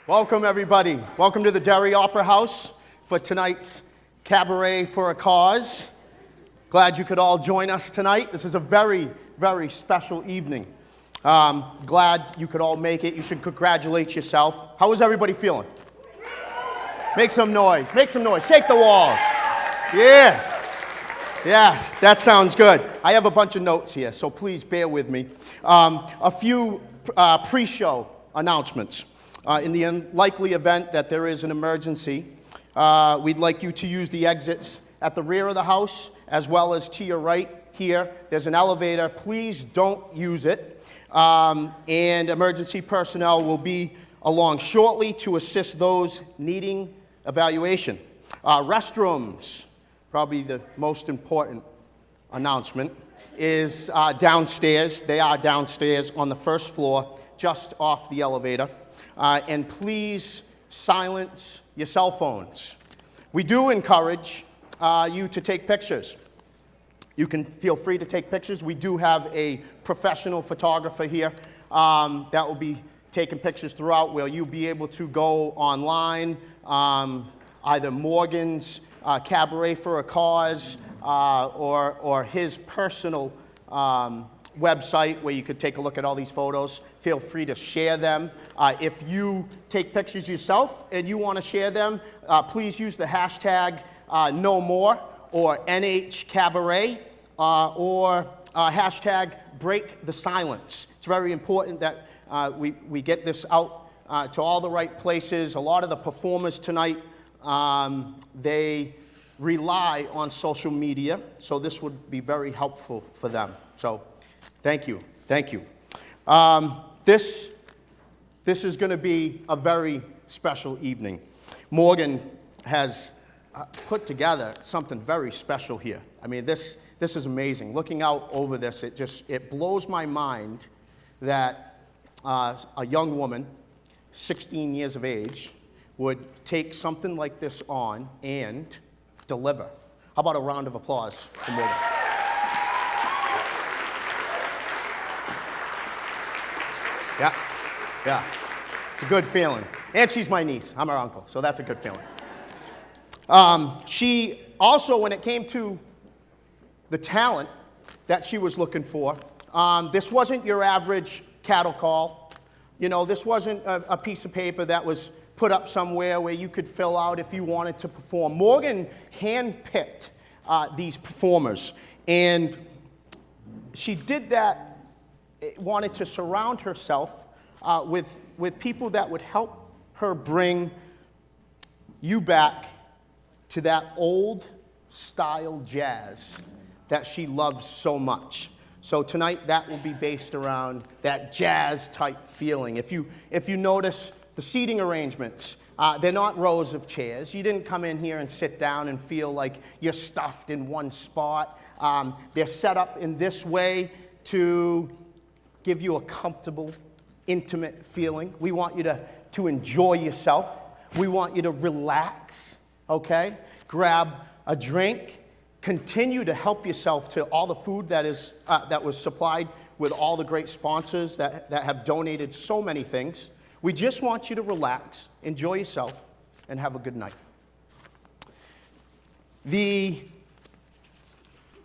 Welcome, everybody. Welcome to the Derry Opera House for tonight's Cabaret for a Cause. Glad you could all join us tonight. This is a very, very special evening. Glad you could all make it. You should congratulate yourself. How is everybody feeling? Make some noise. Make some noise. Shake the walls. Yes. Yes, that sounds good. I have a bunch of notes here, so please bear with me. A few pre-show announcements. In the unlikely event that there is an emergency, we'd like you to use the exits at the rear of the house, as well as to your right here. There's an elevator. Please don't use it. And emergency personnel will be along shortly to assist those needing evaluation. Restrooms, probably the most important announcement, is downstairs. They are downstairs on the first floor, just off the elevator. And please silence your cell phones. We do encourage you to take pictures. You can feel free to take pictures. We do have a professional photographer here that will be taking pictures throughout, where you'll be able to go online, either Morgan's Cabaret for a Cause or his personal website, where you could take a look at all these photos. Feel free to share them. If you take pictures yourself and you want to share them, please use the hashtag no more or NHCabaret or hashtag break the silence. It's very important that we get this out to all the right places. A lot of the performers tonight, they rely on social media, so this would be very helpful for them. So thank you. Thank you. This is going to be a very special evening. Morgan has put together something very special here. I mean, this is amazing. Looking out over this, it blows my mind that a young woman, 16 years of age, would take something like this on and deliver. How about a round of applause for Morgan? Yeah, it's a good feeling. And she's my niece. I'm her uncle, so that's a good feeling. She also, when it came to the talent that she was looking for, this wasn't your average cattle call. You know, this wasn't a piece of paper that was put up somewhere where you could fill out if you wanted to perform. Morgan handpicked these performers, and she did that, wanted to surround herself with people that would help her bring you back to that old style jazz that she loves so much. So tonight that will be based around that jazz type feeling. If you notice the seating arrangements, they're not rows of chairs. You didn't come in here and sit down and feel like you're stuffed in one spot. They're set up in this way to give you a comfortable, intimate feeling. We want you to enjoy yourself. We want you to relax, okay? Grab a drink. Continue to help yourself to all the food that was supplied with all the great sponsors that have donated so many things. We just want you to relax, enjoy yourself, and have a good night. Let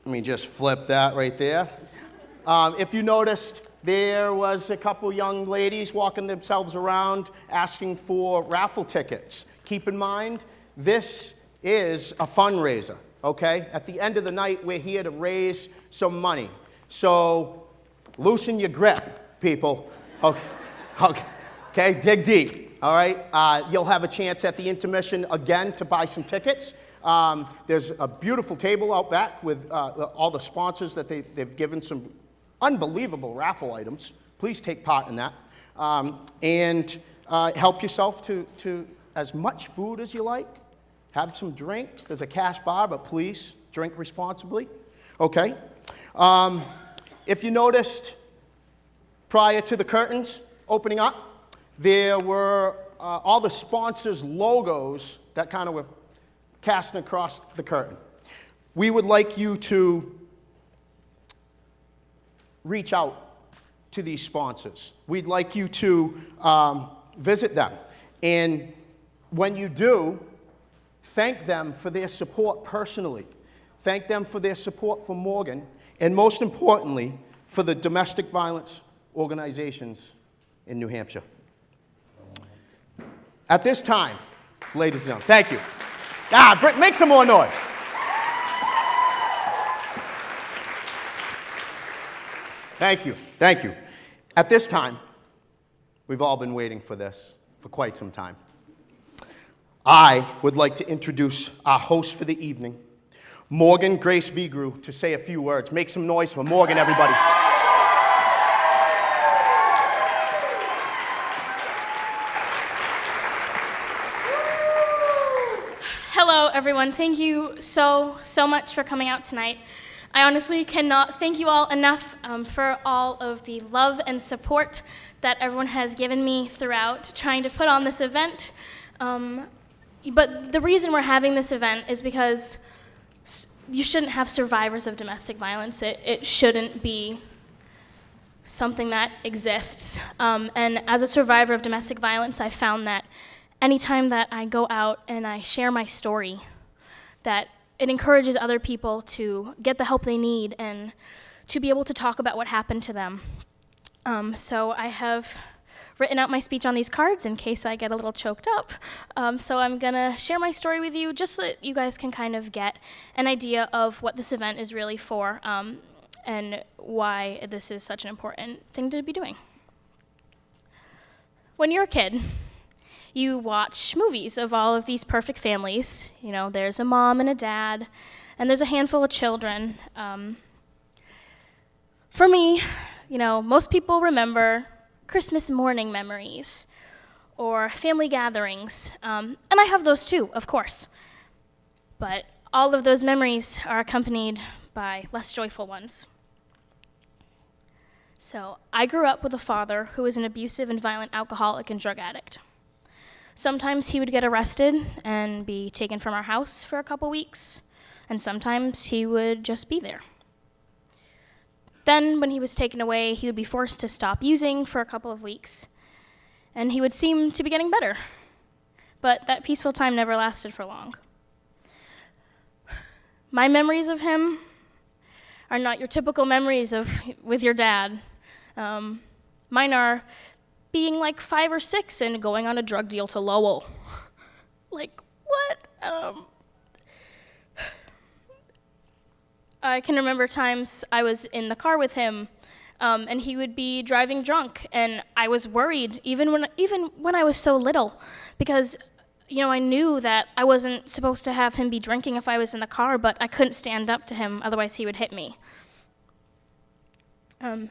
me just flip that right there. If you noticed, there was a couple young ladies walking themselves around asking for raffle tickets. Keep in mind, this is a fundraiser, okay? At the end of the night, we're here to raise some money. So loosen your grip, people. Okay, dig deep, all right? You'll have a chance at the intermission again to buy some tickets. There's a beautiful table out back with all the sponsors that they've given some unbelievable raffle items. Please take part in that. And help yourself to as much food as you like. Have some drinks. There's a cash bar, but please drink responsibly. Okay? If you noticed, prior to the curtains opening up, there were all the sponsors' logos that kind of were cast across the curtain. We would like you to reach out to these sponsors. We'd like you to visit them And when you do, thank them for their support personally. Thank them for their support for Morgan, and most importantly, for the domestic violence organizations in New Hampshire. At this time, ladies and gentlemen, thank you. Make some more noise. Thank you, thank you. At this time, we've all been waiting for this for quite some time. I would like to introduce our host for the evening, Morgan Grace Vigru, to say a few words. Make some noise for Morgan, everybody. Hello, everyone. Thank you so much for coming out tonight. I honestly cannot thank you all enough for all of the love and support that everyone has given me throughout trying to put on this event. But the reason we're having this event is because you shouldn't have survivors of domestic violence. It shouldn't be something that exists. And as a survivor of domestic violence, I found that anytime that I go out and I share my story, that it encourages other people to get the help they need and to be able to talk about what happened to them. So I have written out my speech on these cards in case I get a little choked up. So I'm gonna share my story with you just so that you guys can kind of get an idea of what this event is really for and why this is such an important thing to be doing. When you're a kid, you watch movies of all of these perfect families. You know, there's a mom and a dad, and there's a handful of children. For me, you know, most people remember Christmas morning memories or family gatherings, and I have those too, of course. But all of those memories are accompanied by less joyful ones. So I grew up with a father who was an abusive and violent alcoholic and drug addict. Sometimes he would get arrested and be taken from our house for a couple weeks, and sometimes he would just be there. Then, when he was taken away, he would be forced to stop using for a couple of weeks, and he would seem to be getting better. But that peaceful time never lasted for long. My memories of him are not your typical memories with your dad. Mine are being like 5 or 6 and going on a drug deal to Lowell. Like, what? I can remember times I was in the car with him, and he would be driving drunk, and I was worried, even when I was so little, because, you know, I knew that I wasn't supposed to have him be drinking if I was in the car, but I couldn't stand up to him, otherwise he would hit me. And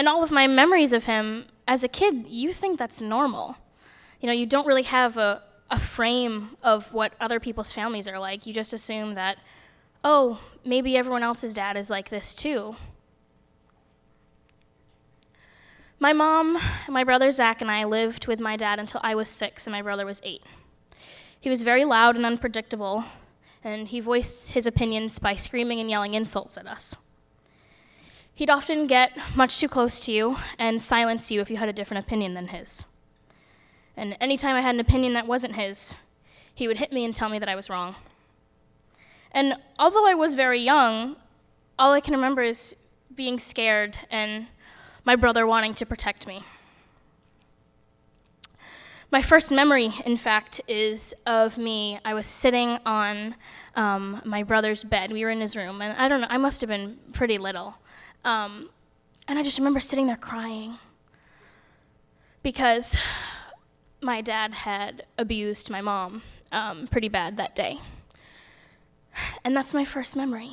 all of my memories of him, as a kid, you think that's normal. You know, you don't really have a frame of what other people's families are like. You just assume that, oh, maybe everyone else's dad is like this too. My mom, my brother Zach, and I lived with my dad until I was 6 and my brother was 8. He was very loud and unpredictable, and he voiced his opinions by screaming and yelling insults at us. He'd often get much too close to you and silence you if you had a different opinion than his. And anytime I had an opinion that wasn't his, he would hit me and tell me that I was wrong. And although I was very young, all I can remember is being scared and my brother wanting to protect me. My first memory, in fact, is of me. I was sitting on my brother's bed. We were in his room, and I don't know, I must have been pretty little. And I just remember sitting there crying because my dad had abused my mom pretty bad that day. And that's my first memory.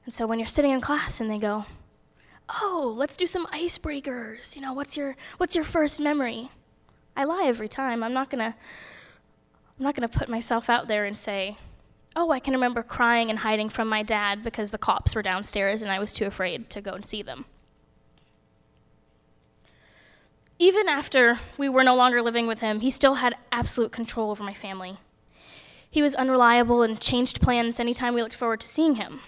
And so when you're sitting in class and they go, oh, let's do some icebreakers, you know, what's your first memory? I lie every time. I'm not gonna put myself out there and say, oh, I can remember crying and hiding from my dad because the cops were downstairs and I was too afraid to go and see them. Even after we were no longer living with him, he still had absolute control over my family. He was unreliable and changed plans anytime we looked forward to seeing him.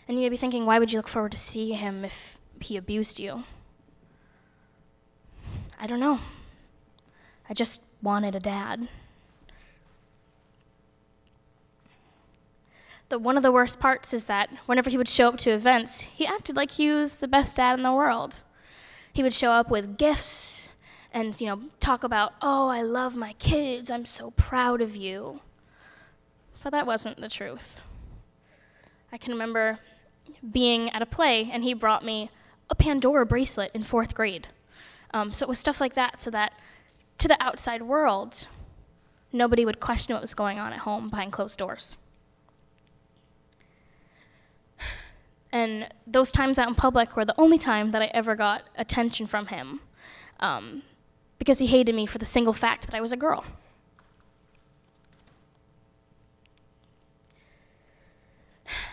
And you may be thinking, why would you look forward to see him if he abused you? I don't know. I just wanted a dad. One of the worst parts is that whenever he would show up to events, he acted like he was the best dad in the world. He would show up with gifts and, talk about, oh, I love my kids, I'm so proud of you. But that wasn't the truth. I can remember being at a play, and he brought me a Pandora bracelet in 4th grade. So it was stuff like that, so that to the outside world, nobody would question what was going on at home behind closed doors. And those times out in public were the only time that I ever got attention from him, because he hated me for the single fact that I was a girl.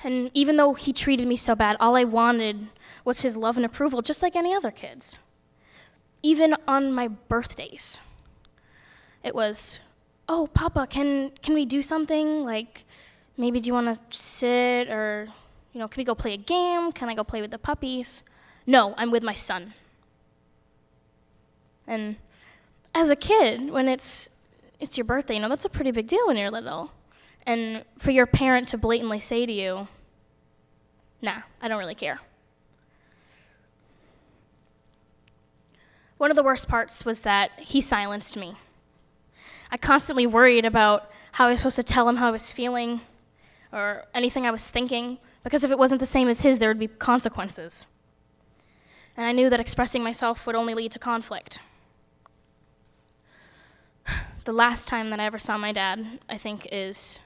And even though he treated me so bad, all I wanted was his love and approval, just like any other kids. Even on my birthdays. It was, oh, Papa, can we do something? Like, maybe do you want to sit, or, can we go play a game? Can I go play with the puppies? No, I'm with my son. And as a kid, when it's your birthday, that's a pretty big deal when you're little. And for your parent to blatantly say to you, nah, I don't really care. One of the worst parts was that he silenced me. I constantly worried about how I was supposed to tell him how I was feeling or anything I was thinking, because if it wasn't the same as his, there would be consequences. And I knew that expressing myself would only lead to conflict. The last time that I ever saw my dad, I think, is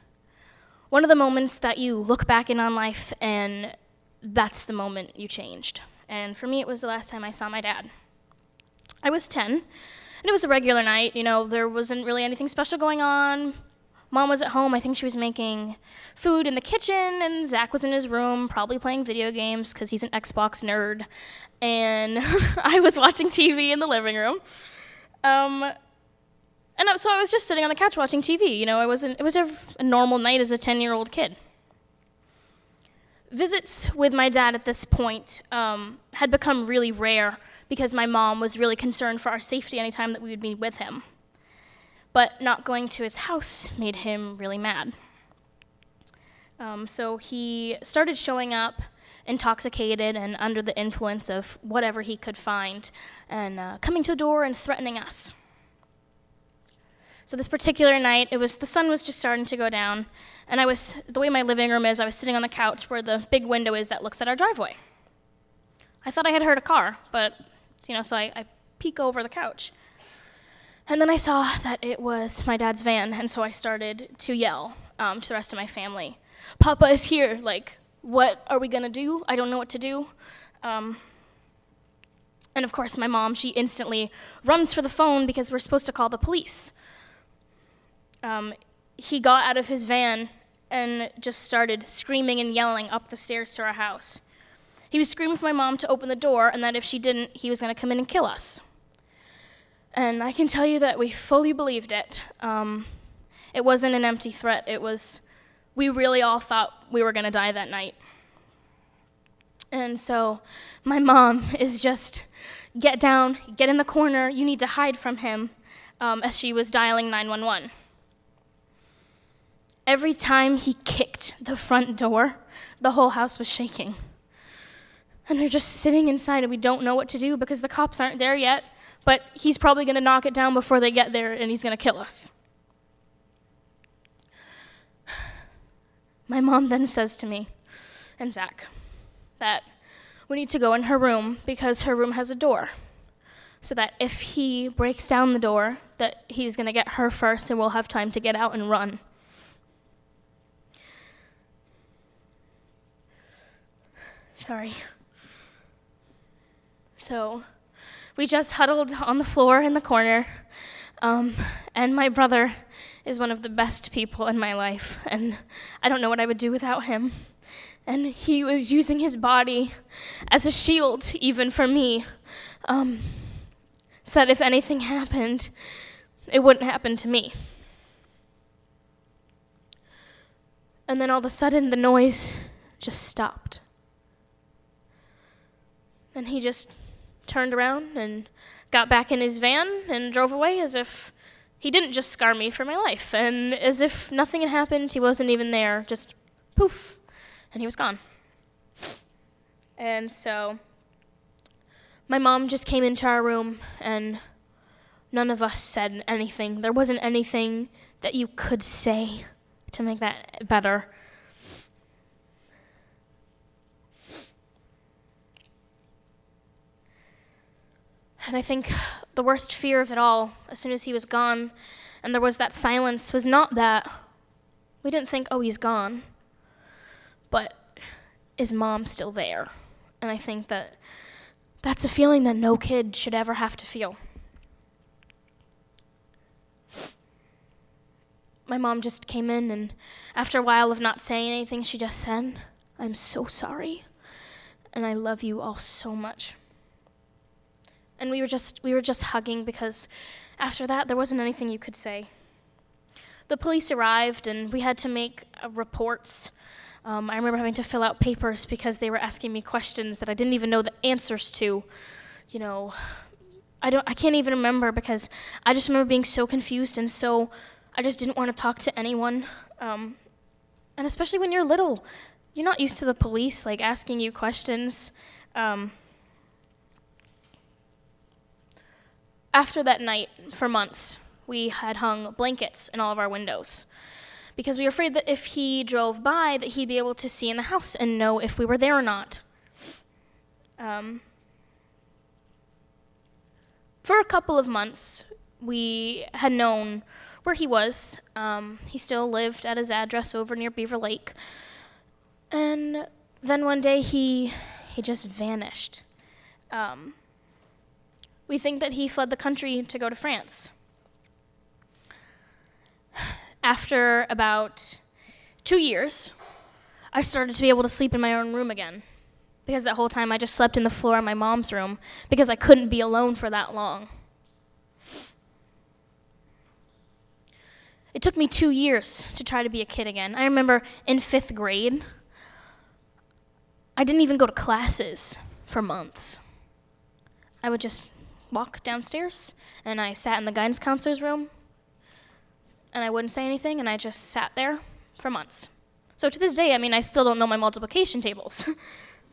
one of the moments that you look back in on life, and that's the moment you changed. And for me, it was the last time I saw my dad. I was 10, and it was a regular night. There wasn't really anything special going on. Mom was at home. I think she was making food in the kitchen, and Zach was in his room, probably playing video games because he's an Xbox nerd. And I was watching TV in the living room. So I was just sitting on the couch watching TV. It was a normal night as a 10-year-old kid. Visits with my dad at this point had become really rare because my mom was really concerned for our safety anytime that we would be with him. But not going to his house made him really mad. So he started showing up intoxicated and under the influence of whatever he could find, and coming to the door and threatening us. So this particular night, the sun was just starting to go down, and the way my living room is, I was sitting on the couch where the big window is that looks at our driveway. I thought I had heard a car, but, so I peek over the couch. And then I saw that it was my dad's van, and so I started to yell to the rest of my family, "Papa is here, what are we gonna do? I don't know what to do." And of course, my mom, she instantly runs for the phone because we're supposed to call the police. He got out of his van and just started screaming and yelling up the stairs to our house. He was screaming for my mom to open the door, and that if she didn't, he was going to come in and kill us. And I can tell you that we fully believed it. It wasn't an empty threat. We really all thought we were going to die that night. And so my mom is just, get down, get in the corner, you need to hide from him, as she was dialing 911. Every time he kicked the front door, the whole house was shaking. And we're just sitting inside, and we don't know what to do because the cops aren't there yet, but he's probably going to knock it down before they get there, and he's going to kill us. My mom then says to me and Zach that we need to go in her room because her room has a door, so that if he breaks down the door, that he's going to get her first, and we'll have time to get out and run. Sorry. So we just huddled on the floor in the corner, and my brother is one of the best people in my life, and I don't know what I would do without him. And he was using his body as a shield, even for me, so that if anything happened, it wouldn't happen to me. And then all of a sudden, the noise just stopped. And he just turned around and got back in his van and drove away as if he didn't just scar me for my life. And as if nothing had happened, he wasn't even there, just poof, and he was gone. And so my mom just came into our room, and none of us said anything. There wasn't anything that you could say to make that better. And I think the worst fear of it all, as soon as he was gone, and there was that silence, was not that we didn't think, oh, he's gone, but is Mom still there? And I think that that's a feeling that no kid should ever have to feel. My mom just came in, and after a while of not saying anything, she just said, "I'm so sorry, and I love you all so much." And we were just hugging, because after that, there wasn't anything you could say. The police arrived, and we had to make reports. I remember having to fill out papers because they were asking me questions that I didn't even know the answers to. You know, I can't even remember, because I just remember being so confused, and so I just didn't want to talk to anyone. And especially when you're little, you're not used to the police like asking you questions. After that night, for months, we had hung blankets in all of our windows, because we were afraid that if he drove by, that he'd be able to see in the house and know if we were there or not. For a couple of months, we had known where he was. He still lived at his address over near Beaver Lake. And then one day, he just vanished. We think that he fled the country to go to France. After about 2 years, I started to be able to sleep in my own room again, because that whole time I just slept in the floor in my mom's room because I couldn't be alone for that long. It took me 2 years to try to be a kid again. I remember in 5th grade, I didn't even go to classes for months. I would just walk downstairs, and I sat in the guidance counselor's room, and I wouldn't say anything, and I just sat there for months. So to this day, I mean, I still don't know my multiplication tables.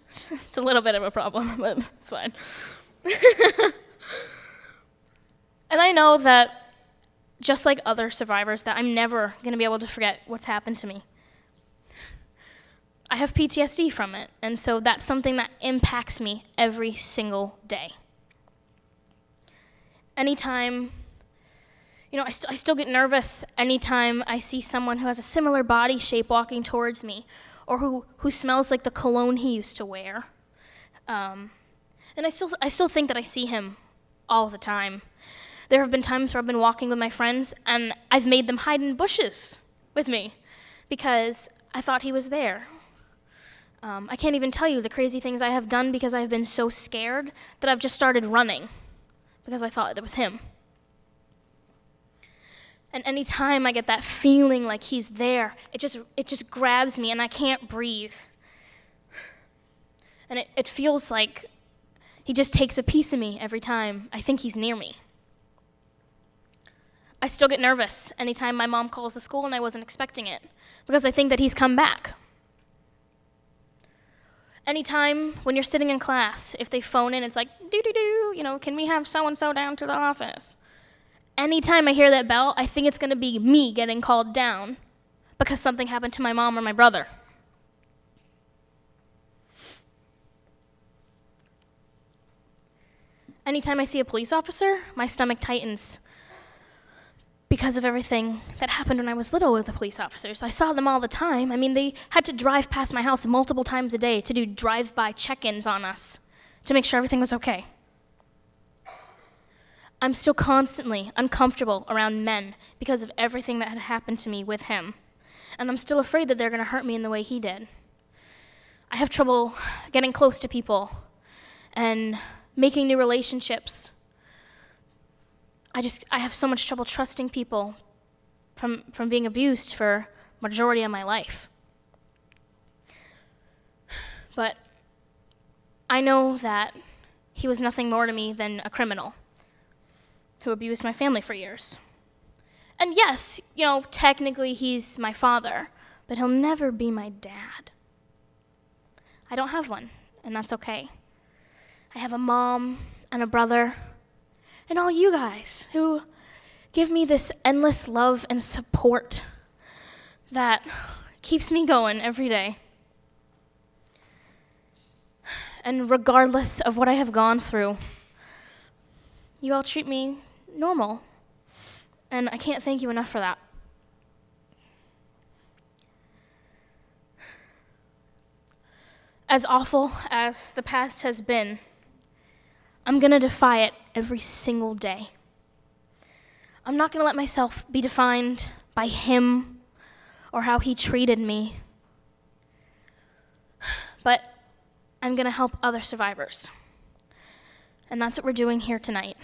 It's a little bit of a problem, but it's fine. And I know that, just like other survivors, that I'm never going to be able to forget what's happened to me. I have PTSD from it, and so that's something that impacts me every single day. Anytime, I still get nervous anytime I see someone who has a similar body shape walking towards me, or who smells like the cologne he used to wear. And I still think that I see him all the time. There have been times where I've been walking with my friends, and I've made them hide in bushes with me because I thought he was there. I can't even tell you the crazy things I have done because I've been so scared that I've just started running because I thought it was him. And any time I get that feeling like he's there, it just grabs me and I can't breathe. And it feels like he just takes a piece of me every time I think he's near me. I still get nervous anytime my mom calls the school and I wasn't expecting it, because I think that he's come back. Anytime when you're sitting in class, if they phone in, it's like, doo-doo-doo, can we have so-and-so down to the office? Anytime I hear that bell, I think it's going to be me getting called down because something happened to my mom or my brother. Anytime I see a police officer, my stomach tightens because of everything that happened when I was little with the police officers. I saw them all the time. I mean, they had to drive past my house multiple times a day to do drive-by check-ins on us to make sure everything was okay. I'm still constantly uncomfortable around men because of everything that had happened to me with him. And I'm still afraid that they're going to hurt me in the way he did. I have trouble getting close to people and making new relationships. I have so much trouble trusting people from being abused for majority of my life. But I know that he was nothing more to me than a criminal who abused my family for years. And yes, technically he's my father, but he'll never be my dad. I don't have one, and that's okay. I have a mom and a brother, and all you guys who give me this endless love and support that keeps me going every day. And regardless of what I have gone through, you all treat me normal. And I can't thank you enough for that. As awful as the past has been, I'm gonna defy it every single day. I'm not gonna let myself be defined by him or how he treated me. But I'm gonna help other survivors. And that's what we're doing here tonight.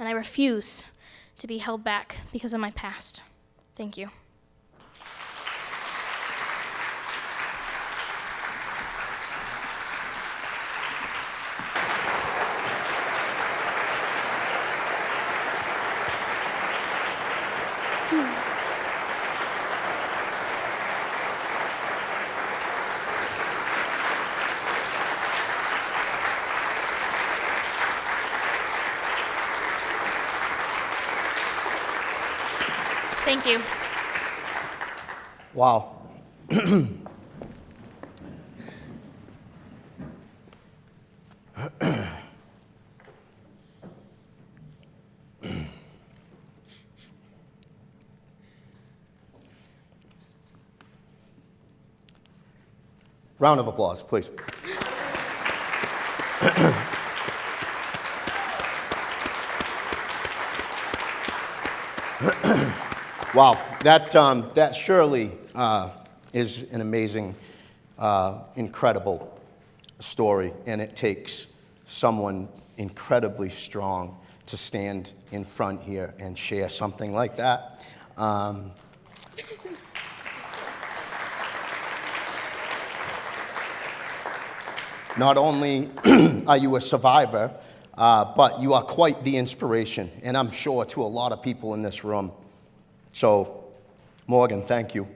And I refuse to be held back because of my past. Thank you. Thank you. Wow. Round of applause, please. Wow, that surely is an amazing, incredible story, and it takes someone incredibly strong to stand in front here and share something like that. Not only are you a survivor, but you are quite the inspiration, and I'm sure to a lot of people in this room. So, Morgan, thank you.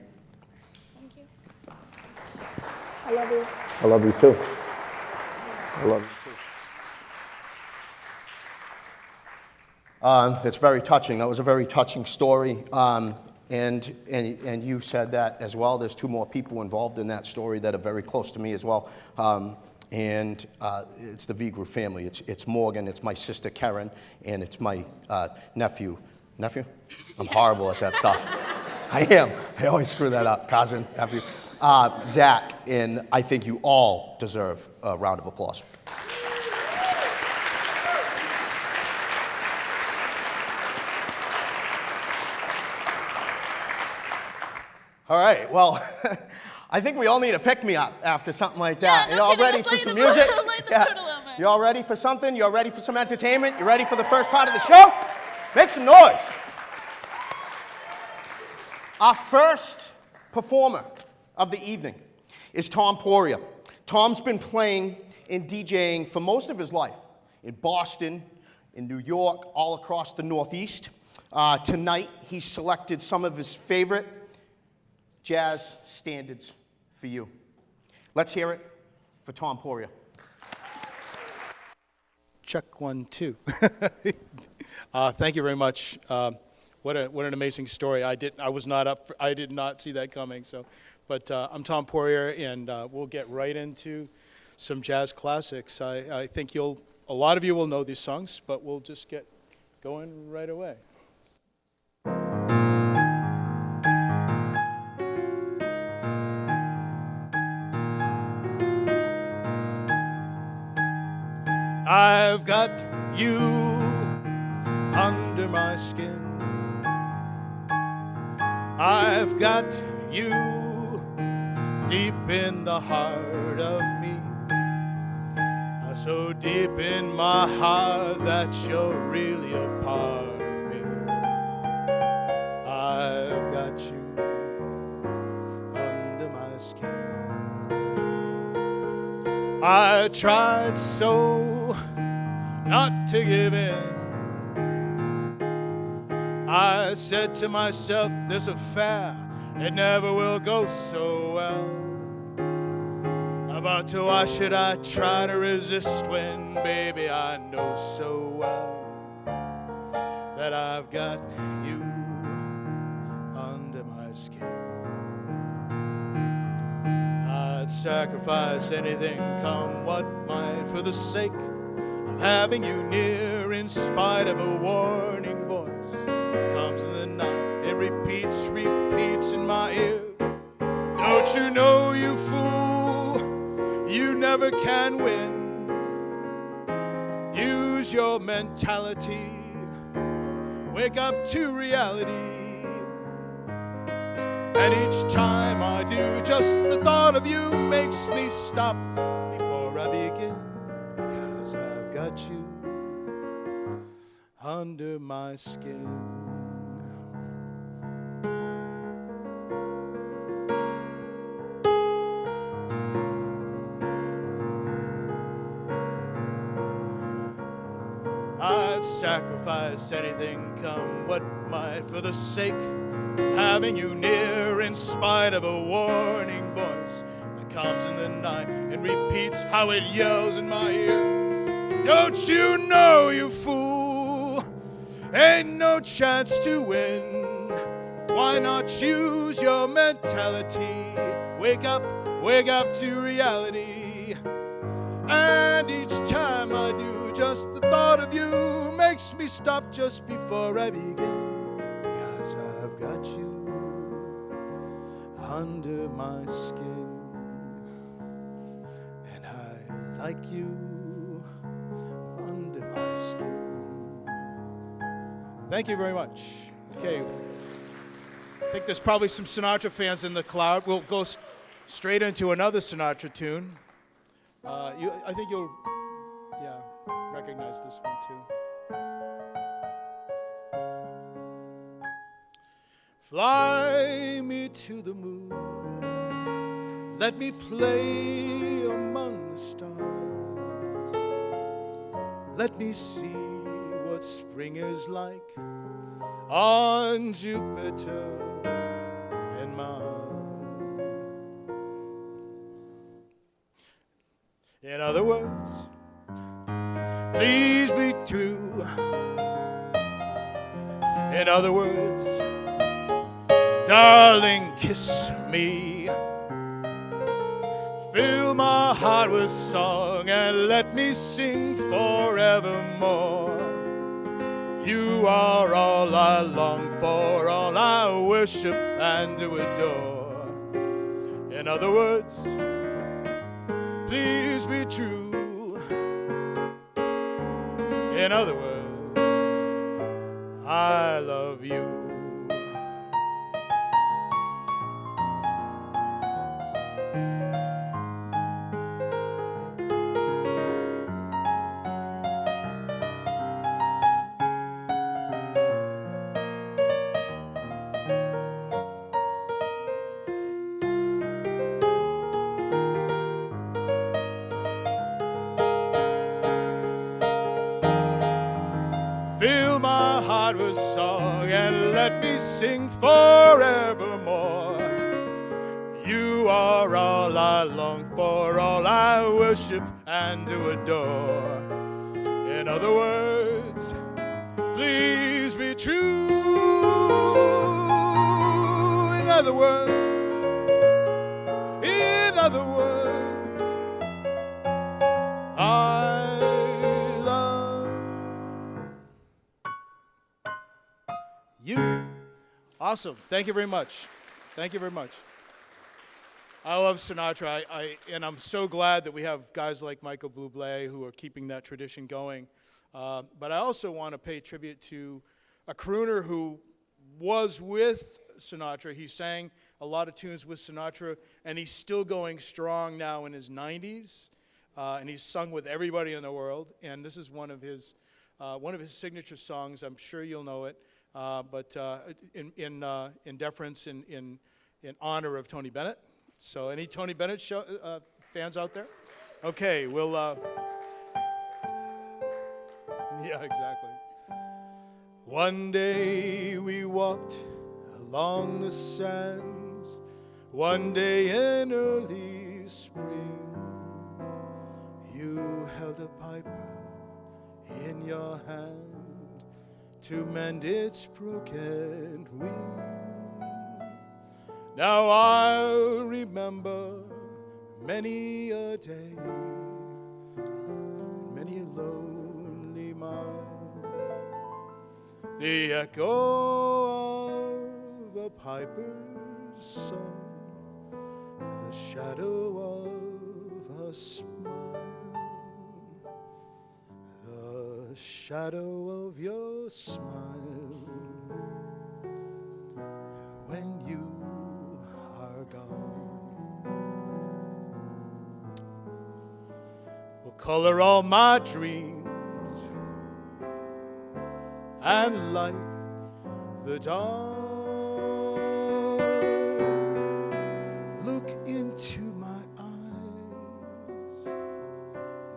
Thank you. I love you. I love you too. I love you too. It's very touching. That was a very touching story. And you said that as well. There's two more people involved in that story that are very close to me as well. And it's the V Group family. It's Morgan, it's my sister Karen, and it's my nephew. Nephew? I'm horrible at that stuff. I am. I always screw that up. Cousin, nephew. Zach, and I think you all deserve a round of applause. All right, well, I think we all need a pick-me-up after something like that. Yeah, You all kidding. ready Let's for light some the music? mood- light the mood a little bit. You all ready for something? You all ready for some entertainment? You ready for the first part of the show? Make some noise. Our first performer of the evening is Tom Poria. Tom's been playing and DJing for most of his life in Boston, in New York, all across the Northeast. Tonight, he's selected some of his favorite jazz standards for you. Let's hear it for Tom Poria. Check 1, 2. Thank you very much. What an amazing story. I did not see that coming. But I'm Tom Poirier, and we'll get right into some jazz classics. I think a lot of you will know these songs, but we'll just get going right away. I've got you under my skin. I've got you deep in the heart of me. So deep in my heart that you're really a part of me. I've got you under my skin. I tried so not to give in. I said to myself, this affair, it never will go so well. But why should I try to resist when, baby, I know so well that I've got you under my skin. I'd sacrifice anything, come what might, for the sake of having you near, in spite of a warning voice that comes in the night and repeats in my ears. Don't you know, you fool, you never can win. Use your mentality, wake up to reality. And each time I do, just the thought of you makes me stop before I begin, because I've got you under my skin. I'd sacrifice anything, come what might, for the sake of having you near, in spite of a warning voice that comes in the night and repeats how it yells in my ear. Don't you know, you fool, ain't no chance to win. Why not use your mentality? Wake up to reality. And each time I do, just the thought of you makes me stop just before I begin, because I've got you under my skin, and I like you under my skin. Thank you very much. Okay, I think there's probably some Sinatra fans in the crowd. We'll go straight into another Sinatra tune. I think you'll recognize this one too. Fly me to the moon, let me play among the stars. Let me see what spring is like on Jupiter and Mars. In other words, please be true. In other words, darling, kiss me. Fill my heart with song and let me sing forevermore. You are all I long for, all I worship and adore. In other words, please be true. In other words, I love you. Fill my heart with song and let me sing forevermore. You are all I long for, all I worship and do adore. In other words, please be true. In other words, I love you. Awesome. Thank you very much. Thank you very much. I love Sinatra, and I'm so glad that we have guys like Michael Bublé who are keeping that tradition going. But I also want to pay tribute to a crooner who was with Sinatra. He sang a lot of tunes with Sinatra, and he's still going strong now in his 90s. And he's sung with everybody in the world. And this is one of his signature songs. I'm sure you'll know it. But in deference, in honor of Tony Bennett. So any Tony Bennett fans out there? Okay, we'll... yeah, exactly. One day we walked along the sands, one day in early spring. You held a piper in your hand to mend its broken wing. Now I'll remember many a day, many a lonely mile, the echo of a piper's song, the shadow of a smile, the shadow of your smile when you are gone. Will color all my dreams and light the dawn. Look into my eyes,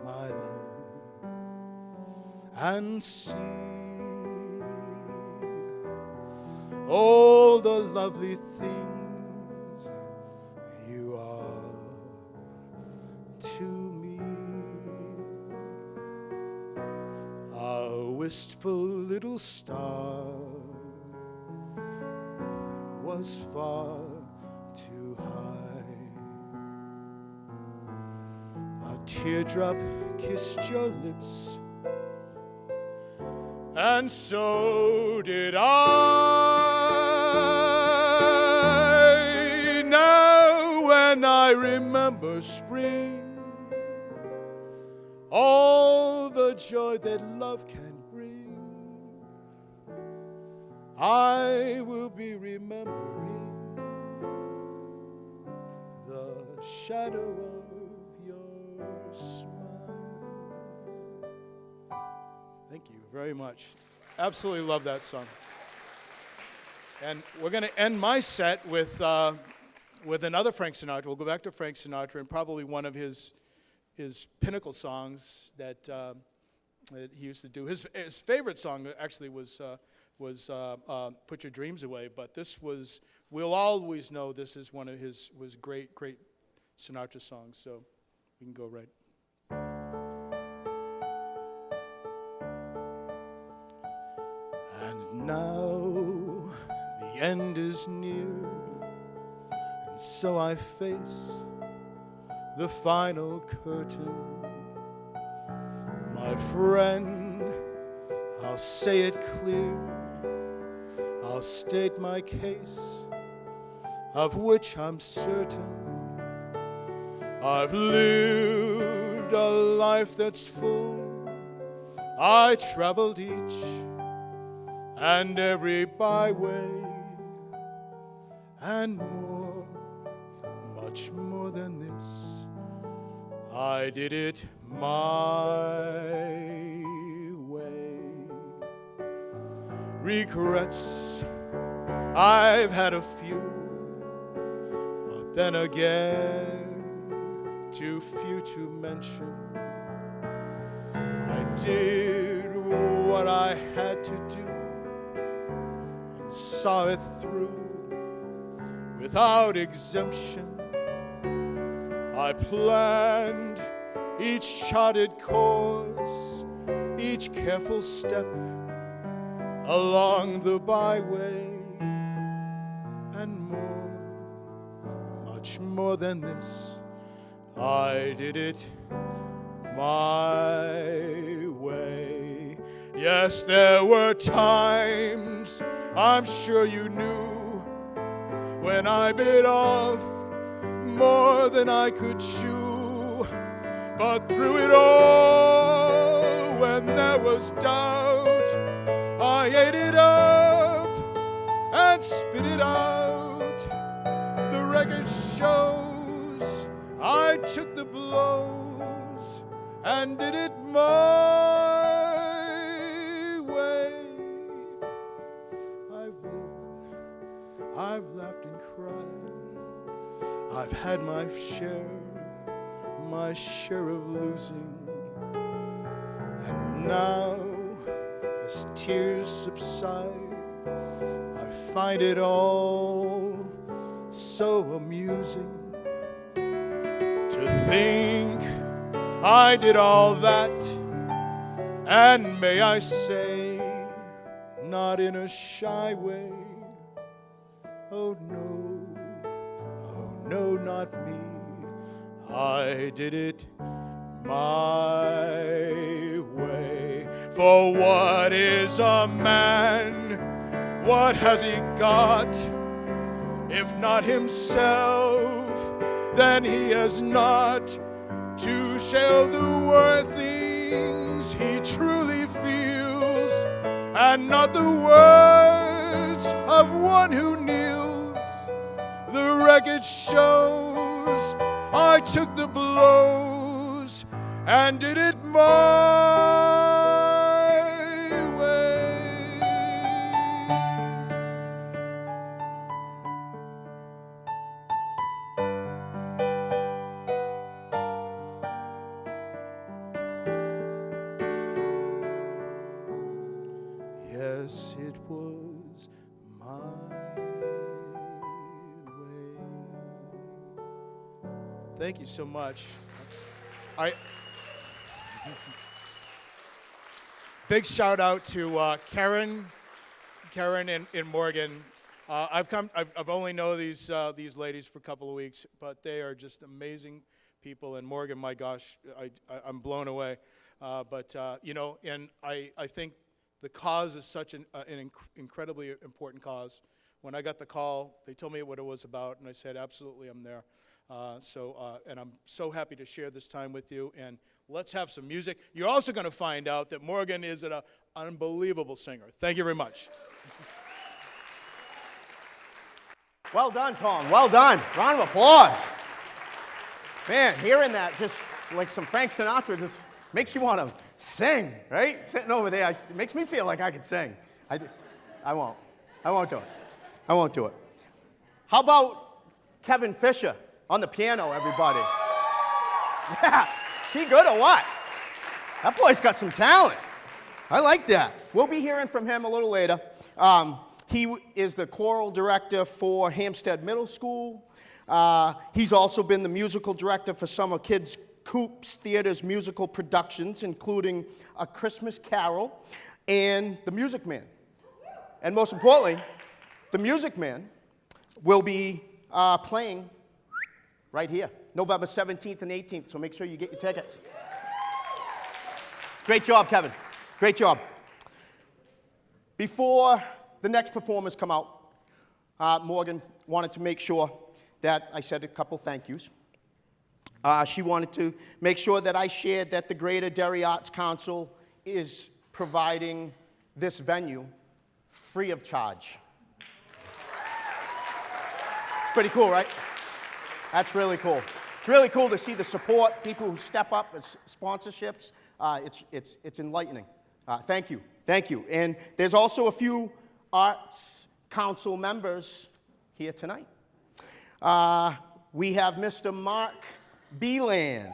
my love, and see all the lovely things you are to me. A wistful little star was far too high. A teardrop kissed your lips, and so did I. Now when I remember spring, all the joy that love can bring, I will be remembering the shadow of your smile. Thank you very much. Absolutely love that song. And we're going to end my set with another Frank Sinatra. We'll go back to Frank Sinatra and probably one of his pinnacle songs that he used to do. His favorite song actually was Put Your Dreams Away, but this was, we'll always know this is one of his great Sinatra songs, so we can go right. And now the end is near, and so I face the final curtain. My friend, I'll say it clear, I'll state my case, of which I'm certain. I've lived a life that's full, I traveled each and every byway, and more, much more than this, I did it my way. Regrets, I've had a few, but then again, too few to mention. I did what I had to do and saw it through without exemption. I planned each charted course, each careful step along the byway, and more, much more than this, I did it my way. Yes, there were times, I'm sure you knew, when I bit off more than I could chew. But through it all, when there was doubt, I ate it up and spit it out. The record shows I took the blows and did it my way. I've lived, I've laughed and cried, I've had my share of losing. And now as tears subside, I find it all so amusing to think I did all that, and may I say, not in a shy way. Oh no, not me. I did it my way. For what is a man? What has he got? If not himself, then he has not to share the worthings he truly feels, and not the words of one who kneels. The record shows I took the blows and did it my way. Yes, it was my way. Thank you so much. Big shout out to Karen and Morgan. I've only known these ladies for a couple of weeks, but they are just amazing people. And Morgan, my gosh, I'm blown away. And I think the cause is such an incredibly important cause. When I got the call, they told me what it was about, and I said, absolutely, I'm there. And I'm so happy to share this time with you, and let's have some music. You're also going to find out that Morgan is an unbelievable singer. Thank you very much. Well done, Tom. Well done. Round of applause. Man, hearing that, just like some Frank Sinatra, just makes you want to sing, right? Sitting over there, it makes me feel like I could sing. I won't. I won't do it. I won't do it. How about Kevin Fisher on the piano, everybody? Yeah. Is he good or what? That boy's got some talent. I like that. We'll be hearing from him a little later. He is the choral director for Hampstead Middle School. He's also been the musical director for some of Kids Coops Theater's musical productions, including A Christmas Carol and The Music Man. And most importantly, The Music Man will be playing right here, November 17th and 18th, so make sure you get your tickets. Great job, Kevin. Great job. Before the next performers come out, Morgan wanted to make sure that I said a couple thank yous. She wanted to make sure that I shared that the Greater Derry Arts Council is providing this venue free of charge. It's pretty cool, right? That's really cool. It's really cool to see the support, people who step up as sponsorships. It's enlightening. Thank you. Thank you. And there's also a few Arts Council members here tonight. We have Mr. Mark Beeland,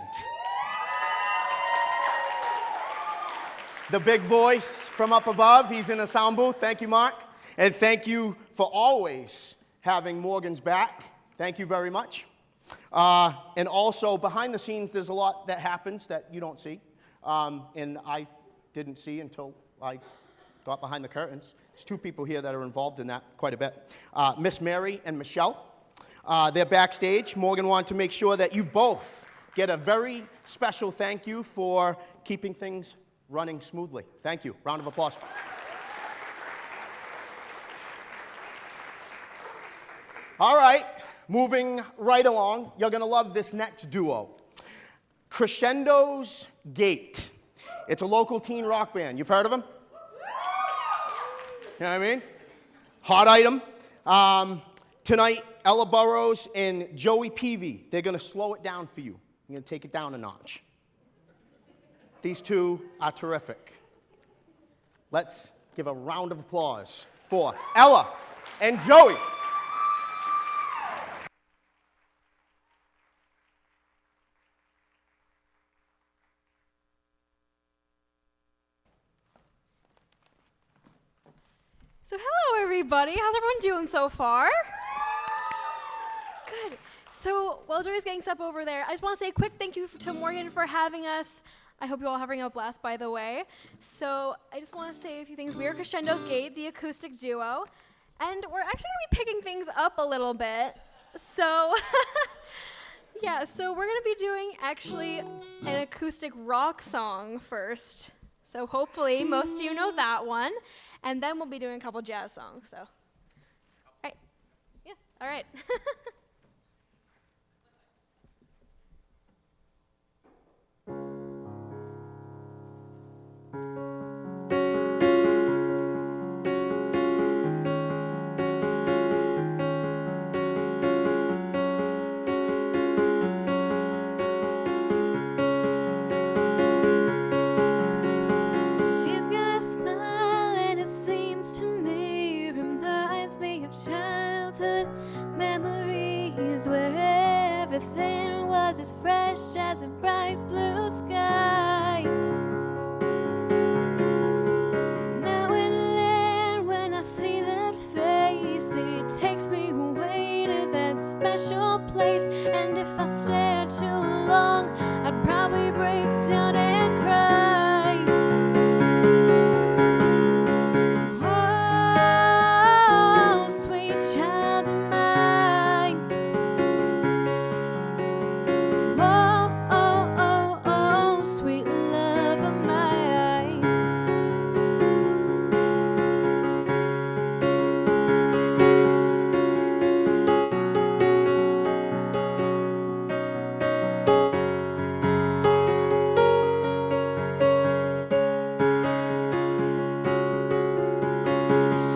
the big voice from up above. He's in a sound booth. Thank you, Mark. And thank you for always having Morgan's back. Thank you very much. And also, behind the scenes, there's a lot that happens that you don't see. And I didn't see until I got behind the curtains. There's two people here that are involved in that quite a bit. Miss Mary and Michelle. They're backstage. Morgan wanted to make sure that you both get a very special thank you for keeping things running smoothly. Thank you. Round of applause. All right, moving right along. You're going to love this next duo. Crescendos Gate. It's a local teen rock band. You've heard of them? You know what I mean? Hot item. Tonight, Ella Burrows and Joey Peavy, they're going to slow it down for you. You're going to take it down a notch. These two are terrific. Let's give a round of applause for Ella and Joey. So hello everybody, how's everyone doing so far? Good. So while Joey's getting stuff over there, I just want to say a quick thank you to Morgan for having us. I hope you all are having a blast, by the way. So I just want to say a few things. We are Crescendos Gate, the acoustic duo, and we're actually going to be picking things up a little bit. So yeah, so we're going to be doing actually an acoustic rock song first. So hopefully most of you know that one. And then we'll be doing a couple jazz songs, so. All right. Yeah, all right. She's got a smile and it seems to me reminds me of childhood memories where everything was as fresh as a bright blue sky. Now and then when I see that face, it takes me away to that special place. And if I stare too long, I'd probably break down and cry. Oh, sweet child of mine. Oh, oh, oh, oh, sweet love of mine.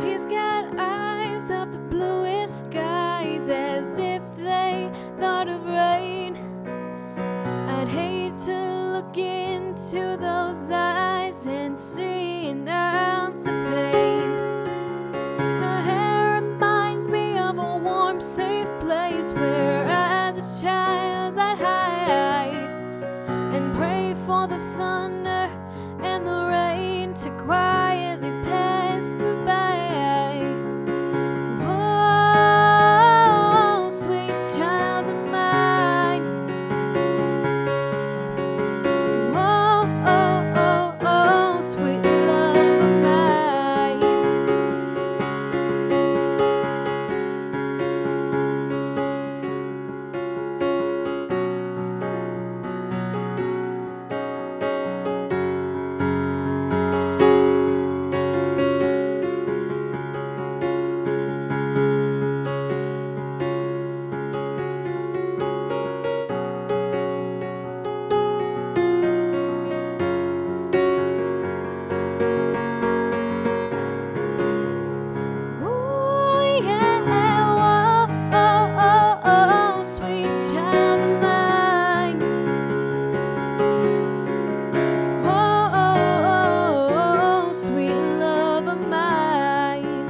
She's got eyes of the bluest skies, as if they thought of rain. I'd hate to look into those eyes and see an ounce of pain. Her hair reminds me of a warm, safe place where as a child I'd hide and pray for the thunder and the rain to quietly pass me by. Oh, sweet child of mine. Oh, oh, oh, oh, sweet love of mine. Ooh, yeah, oh, oh, oh, oh, sweet child of mine. Oh, oh, oh, sweet love of mine.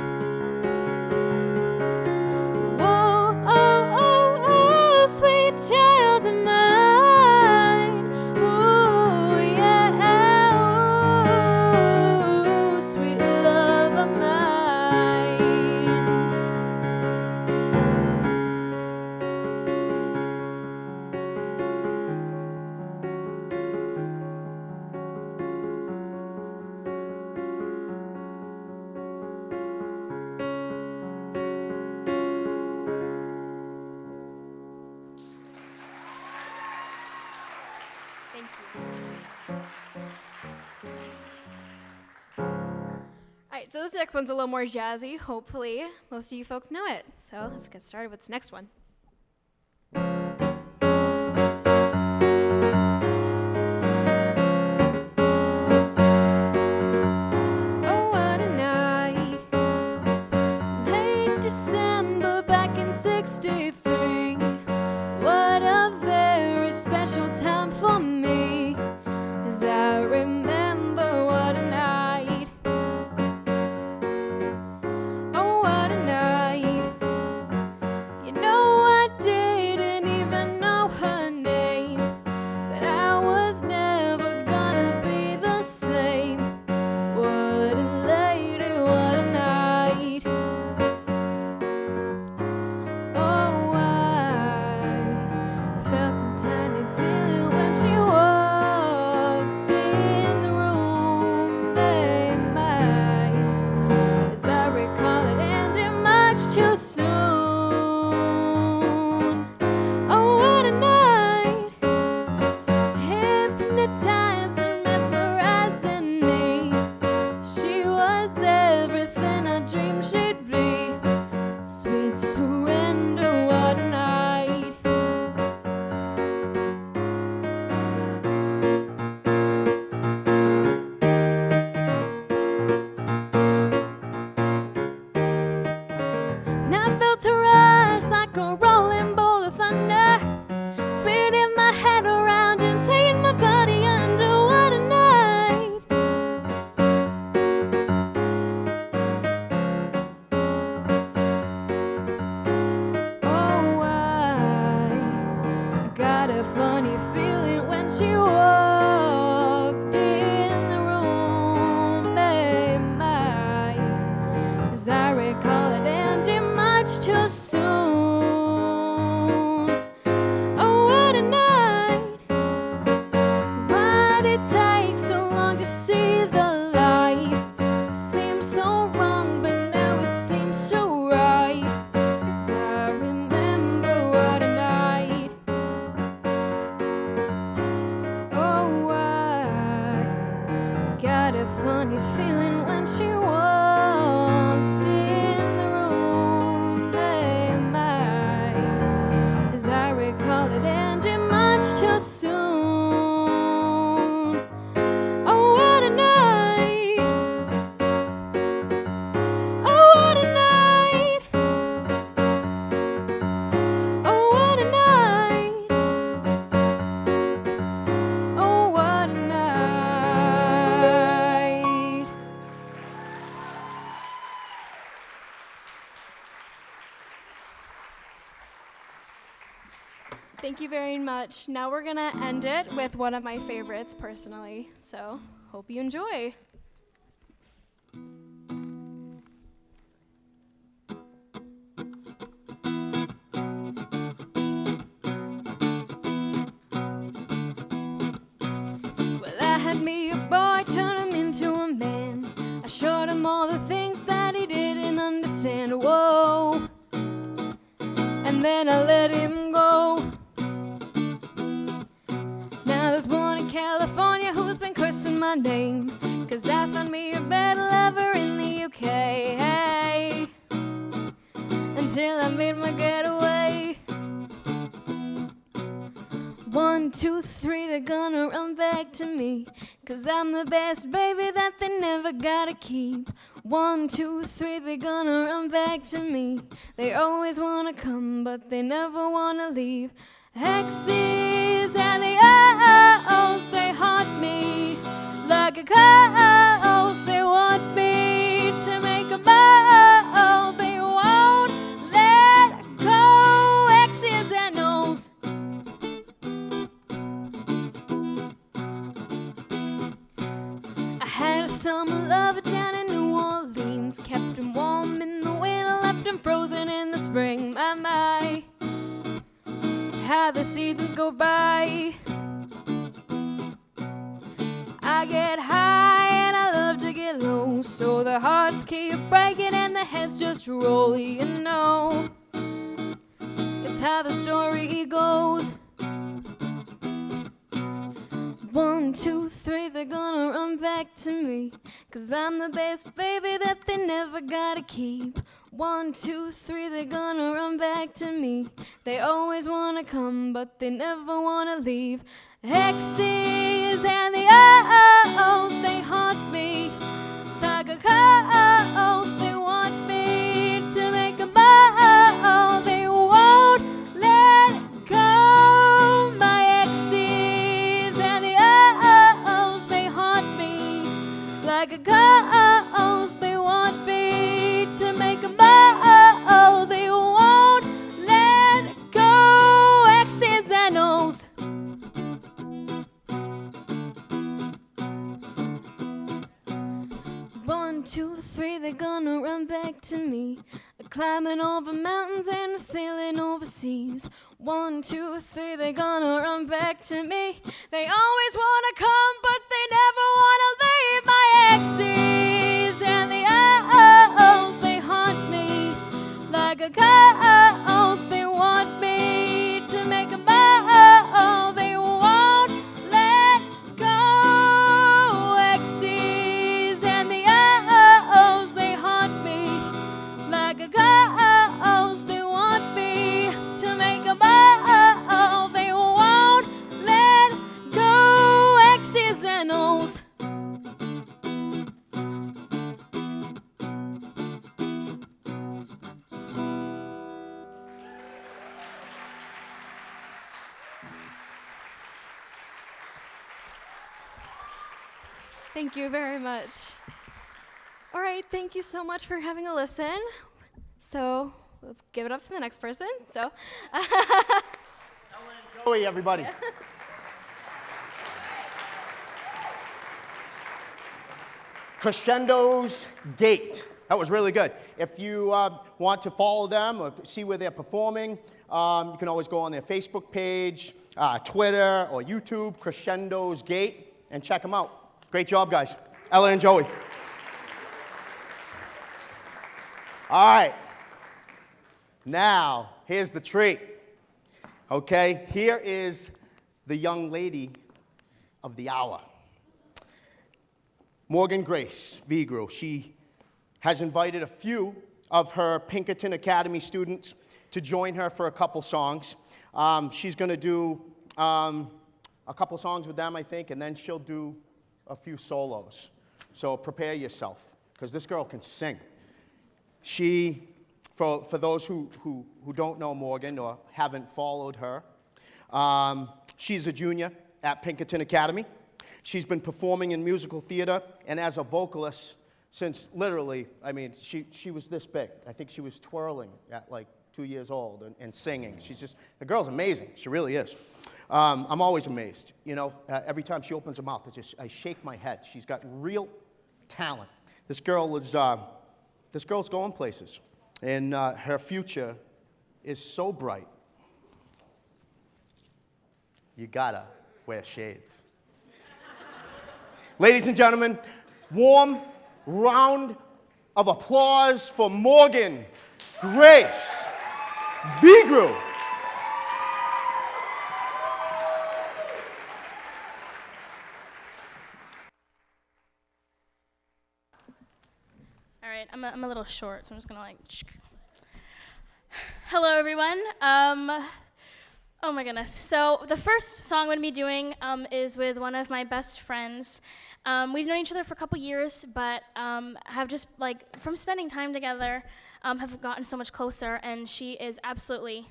Oh, oh, oh, oh, sweet child of mine. Ooh, yeah, ooh, sweet love of mine. Thank you. All right, so this next one's a little more jazzy. Hopefully, most of you folks know it. So let's get started with this next one. Oh, what a night. Late December back in '63. What a very special time for me, as I remember what a night. Oh, what a night. You know, I didn't even know her name, but I was never gonna be the same. What a lady, what a night. like a rolling bolt of thunder, spinning my head around and taking my body under. What a night. Oh, I got a funny feeling when she walked in the room. My, as I recall it ending much too soon. Oh, what a night. Why'd it take so long to see the light? Seems so wrong, but now it seems so right. As I remember what a night. Oh, I got a funny feeling when she walked in the room. My, as I recall it ending much too soon. Oh, what a night. Oh, what a night. Oh, what a night. Oh, what a night. Thank you very much. Now we're gonna end it with one of my favorites personally, so hope you enjoy. Well, I had me a boy, turn him into a man. I showed him all the things that he didn't understand. Whoa. And then I let him go. Now there's one in California who's been cursing my name, 'cause I found me a better lover in the UK. Hey, until I made my getaway. 1, 2, 3, they're gonna run back to me, 'cause I'm the best baby that they never gotta keep. 1, 2, 3, they're gonna run back to me. They always wanna come, but they never wanna leave. X's and the O's, they haunt me like a ghost. They want me to make a bow. They won't let go. X's and O's. I had a summer lover down in New Orleans, kept him warm in the winter, left him frozen in the spring. My, how the seasons go by. I get high and I love to get low, so the hearts keep breaking and the heads just roll, you know. It's how the story goes. 1, 2, 3, they're gonna run back to me, 'cause I'm the best baby that they never gotta keep. 1, 2, 3, they're gonna run back to me. They always wanna come, but they never wanna leave. X's and the O's, they haunt me like a ghost. They want me to make a bow. They won't let go. My X's and the O's, they haunt me like a ghost. They want me to make a bow. They won't let go. X's and O's. 1, 2, 3, they're gonna run back to me. Climbing over mountains and sailing overseas. 1, 2, 3, they're gonna run back to me. They always wanna come, but they never wanna leave. My X's and the O's, they haunt me like a ghost. They want me to make a bow. They won't let go. X's and the O's, they haunt me like a ghost. They want me to make a bow. They won't let go. X's and O's. Thank you very much. All right, thank you so much for having a listen. So let's give it up to the next person. So, Joey, everybody. Crescendos Gate. That was really good. If you want to follow them or see where they're performing, you can always go on their Facebook page, Twitter, or YouTube, Crescendos Gate, and check them out. Great job, guys. Ella and Joey. All right. Now, here's the treat. Okay, here is the young lady of the hour. Morgan Grace Vigro. She has invited a few of her Pinkerton Academy students to join her for a couple songs. She's going to do a couple songs with them, I think, and then she'll do a few solos. So prepare yourself, because this girl can sing. She, for those who don't know Morgan or haven't followed her, she's a junior at Pinkerton Academy. She's been performing in musical theater and as a vocalist since literally, I mean, she was this big. I think she was twirling at like 2 years old and singing. She's just, the girl's amazing. She really is. I'm always amazed. You know, every time she opens her mouth, I shake my head. She's got real talent. This girl's going places, and her future is so bright. You gotta wear shades. Ladies and gentlemen, warm round of applause for Morgan Grace Vigru. All right, I'm a little short, so I'm just gonna like. Hello, everyone. Oh my goodness. So the first song I'm gonna be doing is with one of my best friends. We've known each other for a couple years, but have just like from spending time together, have gotten so much closer. And she is absolutely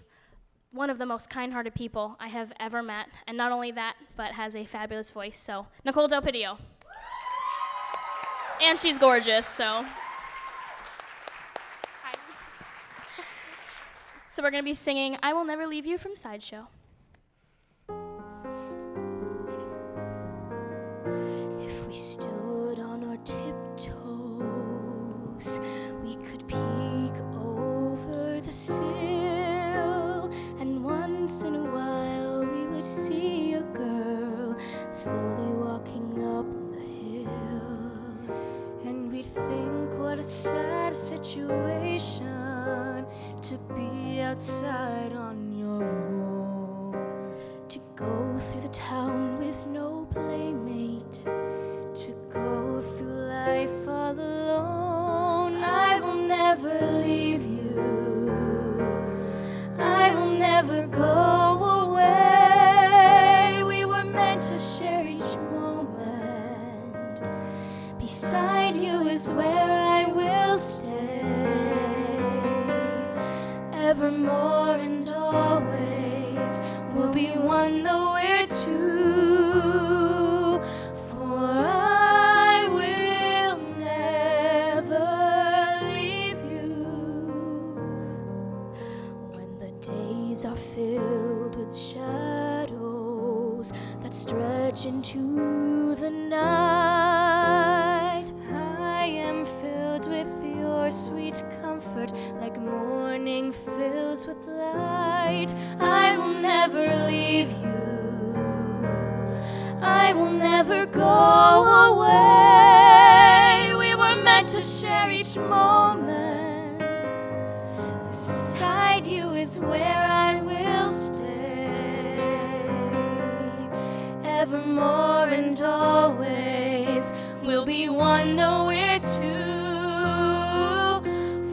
one of the most kind-hearted people I have ever met. And not only that, but has a fabulous voice. So Nicole Del Pidio. And she's gorgeous. So. So we're going to be singing I Will Never Leave You from Sideshow. If we stood on our tiptoes, we could peek over the sill, and once in a while we would see a girl slowly walking up the hill, and we'd think what a sad situation to be outside on your own, to go through the town with no playmate, to go through life all alone. I will never leave you, I will never go away. We were meant to share each moment, beside you is where I will stay. Evermore and always we'll be one though we're two, for I will never leave you. When the days are filled with shadows that stretch into the night, I am filled with your sweet comfort, like morning fills with light. I will never leave you, I will never go away. We were meant to share each moment, beside you is where I will stay. Evermore and always we'll be one though we're two.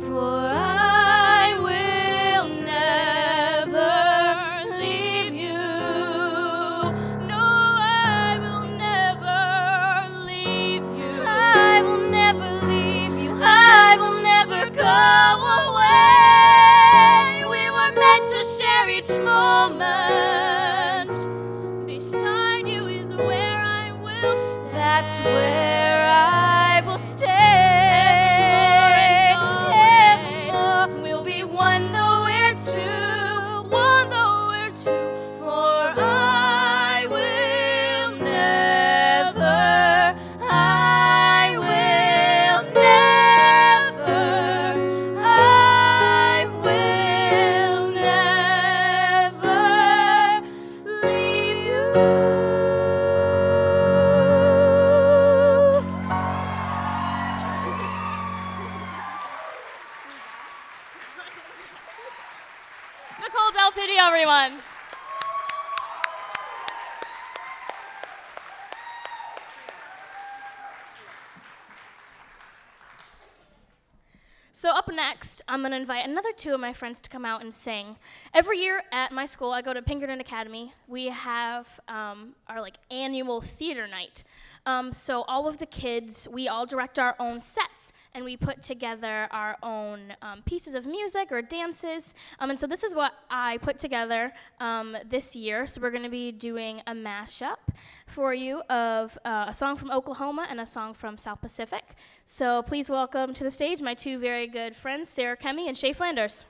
For I will never leave you. No, I will never leave you. I will never leave you. I will never go away. We were meant to share each moment. Beside you is where I will stay. That's where a cold Del Pidio, everyone. So up next, I'm going to invite another two of my friends to come out and sing. Every year at my school, I go to Pinkerton Academy, we have our annual theater night. So all of the kids, we all direct our own sets, and we put together our own pieces of music or dances. And so this is what I put together this year. So we're going to be doing a mashup for you of a song from Oklahoma and a song from South Pacific. So please welcome to the stage my two very good friends, Sarah Kemi and Shay Flanders.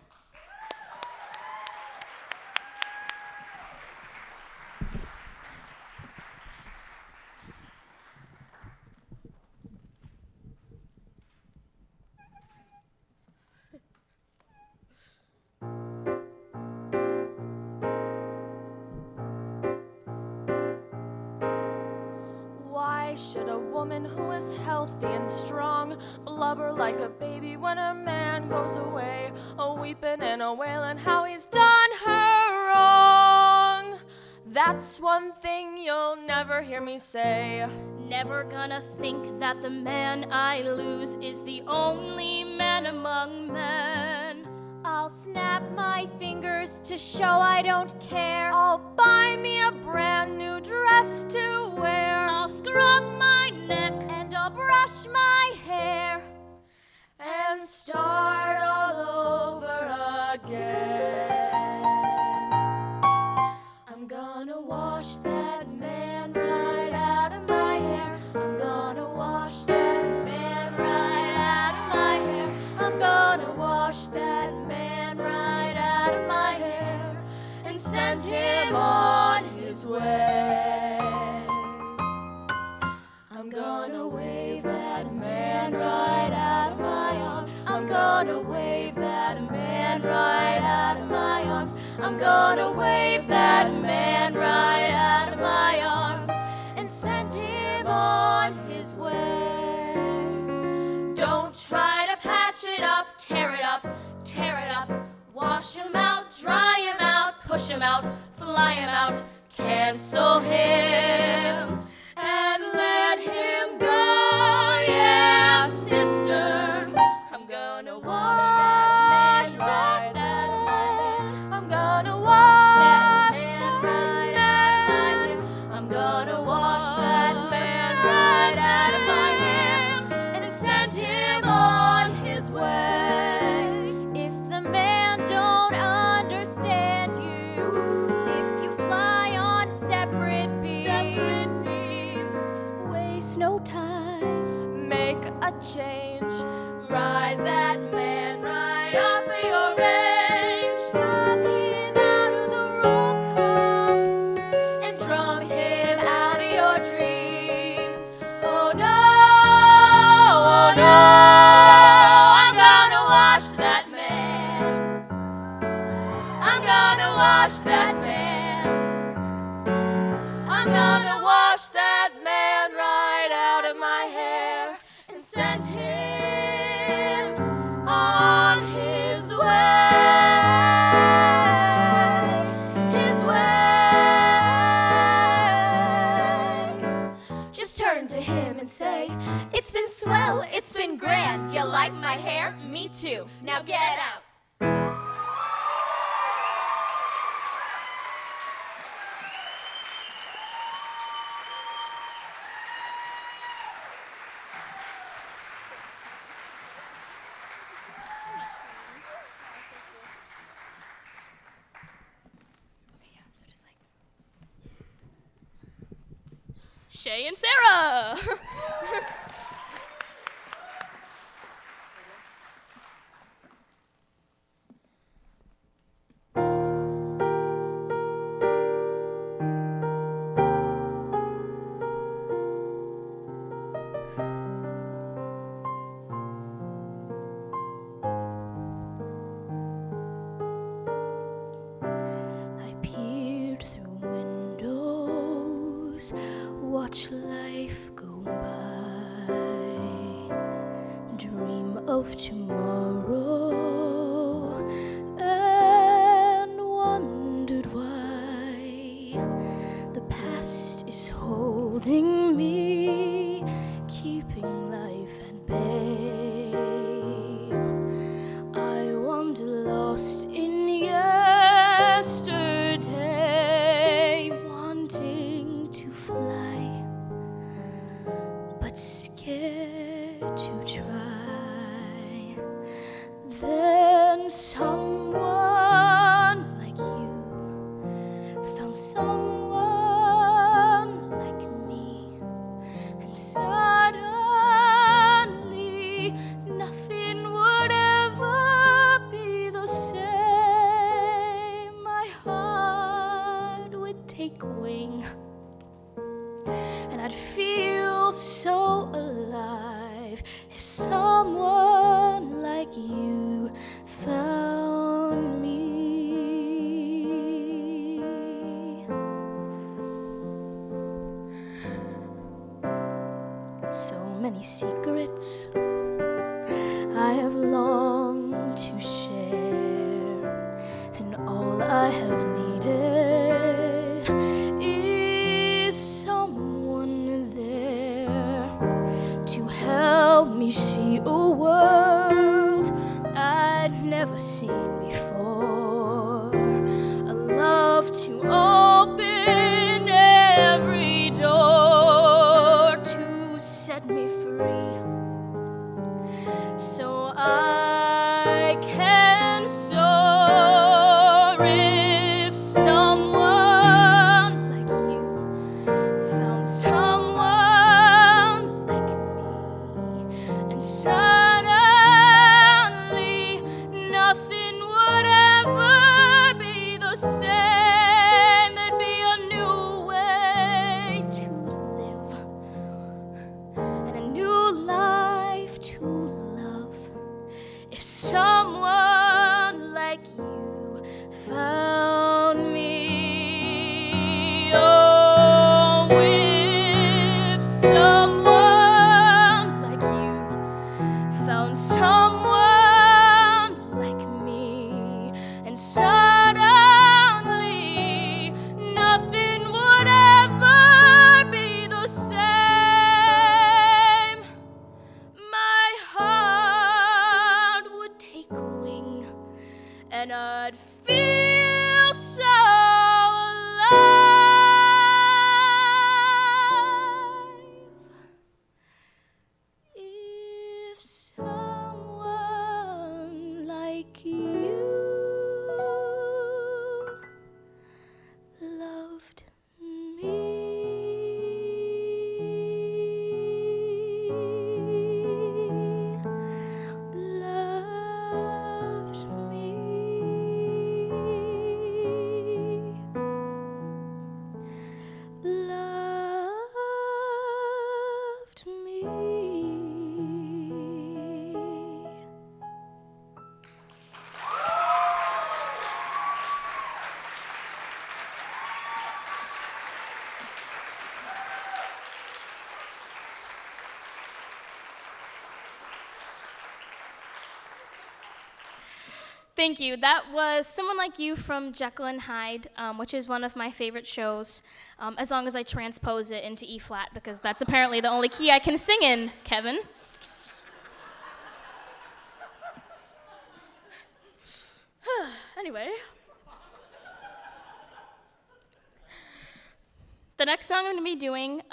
Why should a woman who is healthy and strong blubber like a baby when her man goes away, weeping and wailing how he's done her wrong? That's one thing you'll never hear me say. Never gonna think that the man I lose is the only man among men. I'll snap my fingers to show I don't care. I'll buy me a brand new dress to wear. I'll scrub my neck And I'll brush my hair and start all over again. I'm gonna wash that man right out of my hair. I'm gonna wash that man right out of my hair. I'm gonna wash that man right out of my hair and send him on his way. I'm gonna wave that man right out of my arms. I'm gonna wave that man right out of my arms. I'm gonna wave that man right out of my arms and send him on his way. Don't try to patch it up, tear it up, tear it up. Wash him out, dry him out, push him out, fly him out, cancel him and let him go, yeah, sister. I'm gonna wash that man right out of my hair. I'm gonna wash that man right out of my hair. I'm gonna wash that man right out of my hair and send him on his way. If the man don't understand you, if you fly on separate beams, waste no time, make a change, ride that man right off of your range, drop him out of the roll call and drum him out of your dreams. Oh no, oh no, I'm gonna wash that man. I'm gonna wash that man. I'm gonna wash that man right out of my hair and send him on his way. His way. Just turn to him and say, it's been swell, it's been grand. You like my hair? Me too. Now get out. Shay and Sarah. I peered through windows, watch life go by, dream of tomorrow, and found someone like you, found someone like me, and suddenly nothing would ever be the same. My heart would take wing, and I'd feel so alive if someone like you found me. So many secrets I have longed to share, and all I have needed is someone there to help me see a world I'd never seen before, a love to open every door to set me free, so I can soar. If someone like you found someone like me, and suddenly nothing would ever be the same. There'd be a new way to live, and a new life to love. If someone like you found me, oh, if someone like you found someone like me, and suddenly nothing would ever be the same. My heart would take wing, and I'd feel so alive if someone like you loved me. Loved me. Loved me. Thank you. That was Someone Like You from Jekyll and Hyde, which is one of my favorite shows, as long as I transpose it into E flat, because that's apparently the only key I can sing in, Kevin. Anyway. The next song I'm going to be doing,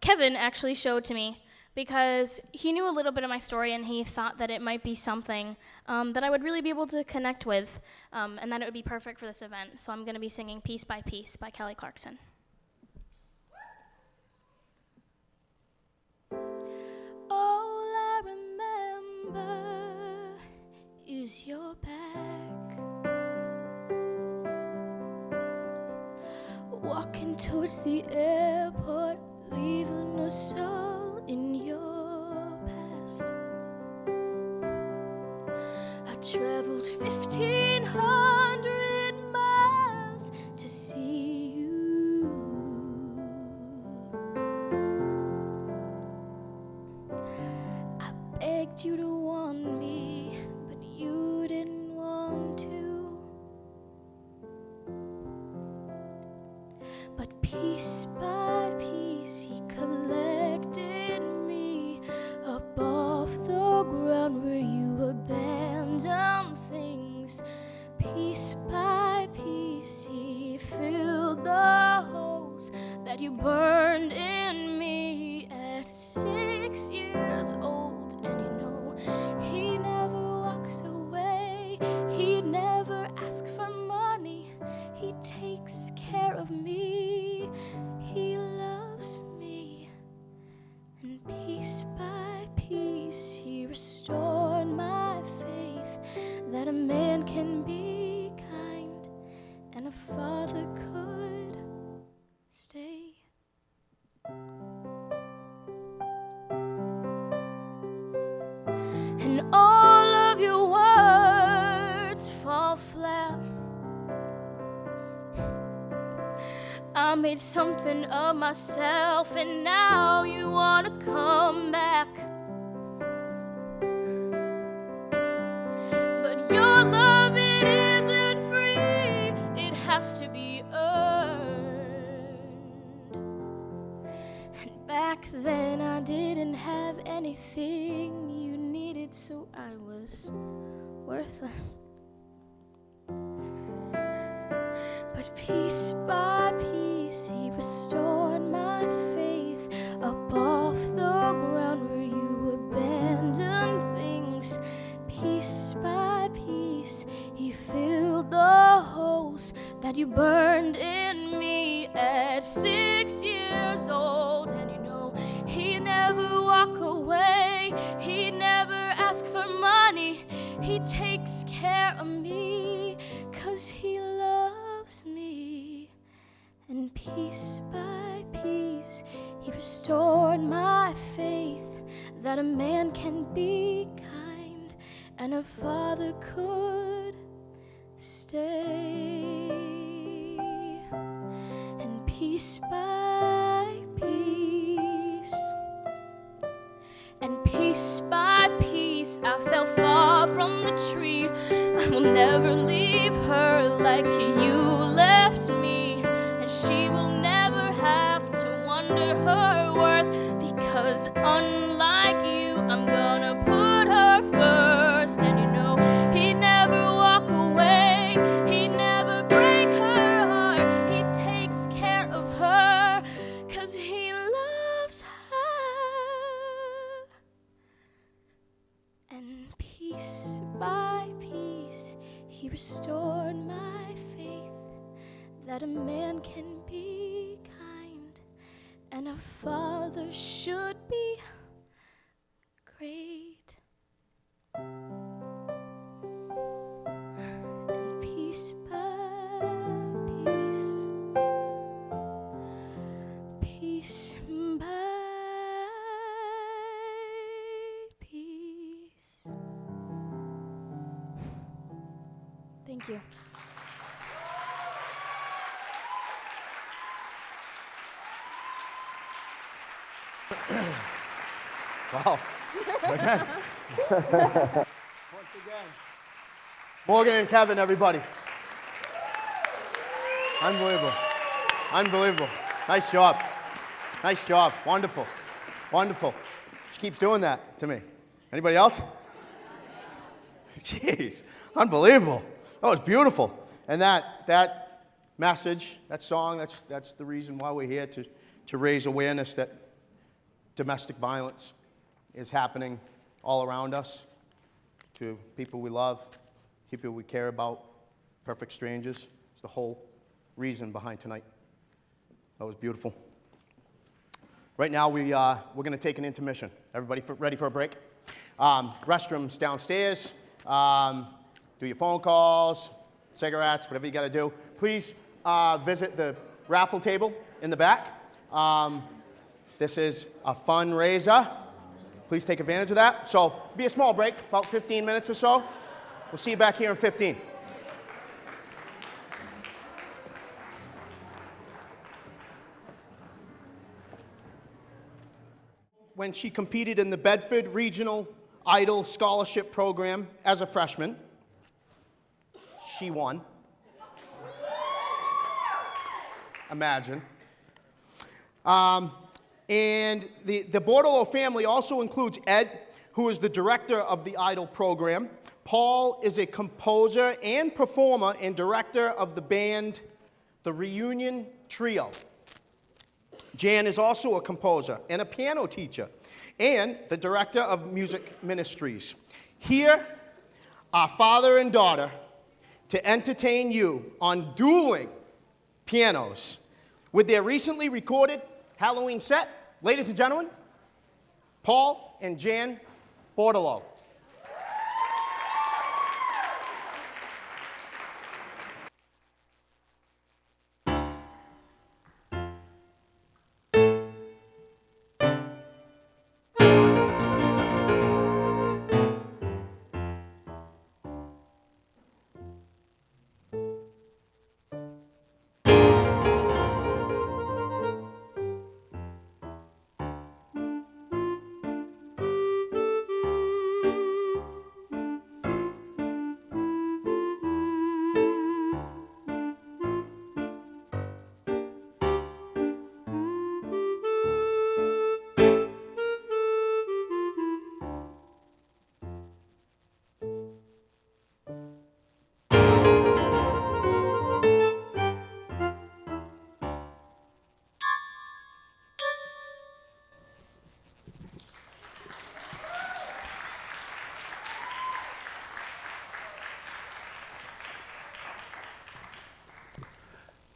Kevin actually showed to me, because he knew a little bit of my story and he thought that it might be something that I would really be able to connect with, and that it would be perfect for this event. So I'm going to be singing Piece by Piece by Kelly Clarkson. All I remember is your back, walking towards the airport, leaving us all in your past. I traveled 1,500 miles to see you. I begged you to warn me, but you didn't want to. But piece by piece he collected me up off the ground where you abandoned things. Piece by piece he filled the holes that you burned in me at 6 years old. And you know he never walks away, He never asks for money. He takes care of me. He loves me. And piece by piece, he restored my faith that a man can be kind and a father could stay. And all of your words fall flat. I made something of myself, and now you wanna come back. But your love, it isn't free, it has to be earned. And back then I didn't have anything you needed, so I was worthless. But piece by piece, he restored my faith up off the ground where you abandoned things. Piece by piece, he filled the holes that you burned in me at 6 years old. And you know, he never walk away, he never ask for money. He takes care of me, 'cause he loves me. And piece by piece, he restored my faith that a man can be kind and a father could stay. And piece by piece, and piece by piece, I fell far from the tree. I will never leave her like you left me, and she will never have to wonder her worth, because unlike you, I'm gonna put her first. And you know, he'd never walk away, he'd never break her heart. He takes care of her, 'cause he loves her. And piece by piece, he restored my faith that a man can be kind and a father should be great. And piece by piece, piece by piece. Thank you. Wow. Again. Once again. Morgan and Kevin, everybody. Unbelievable. Unbelievable. Nice job. Nice job. Wonderful. Wonderful. She keeps doing that to me. Anybody else? Jeez. Unbelievable. That was beautiful. And that message, that song, that's the reason why we're here, to raise awareness that domestic violence is happening all around us, to people we love, people we care about, perfect strangers. It's the whole reason behind tonight. That was beautiful. Right now, we're going to take an intermission. Everybody ready for a break? Restrooms downstairs. Do your phone calls, cigarettes, whatever you got to do. Please visit the raffle table in the back. This is a fundraiser. Please take advantage of that. So, be a small break, about 15 minutes or so. We'll see you back here in 15. When she competed in the Bedford Regional Idol Scholarship Program as a freshman, she won. Imagine. And the Bordello family also includes Ed, who is the director of the Idol program. Paul is a composer and performer and director of the band, the Reunion Trio. Jan is also a composer and a piano teacher and the director of music ministries. Here, our father and daughter to entertain you on dueling pianos with their recently recorded Halloween set. Ladies and gentlemen, Paul and Jan Bordello.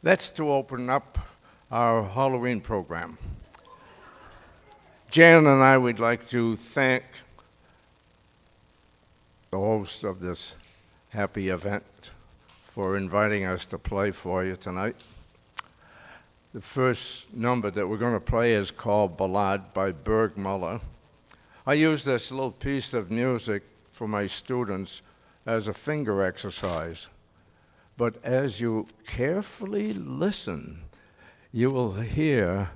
That's to open up our Halloween program. Jan and I would like to thank the host of this happy event for inviting us to play for you tonight. The first number that we're going to play is called Ballad by Bergmuller. I use this little piece of music for my students as a finger exercise. But as you carefully listen, you will hear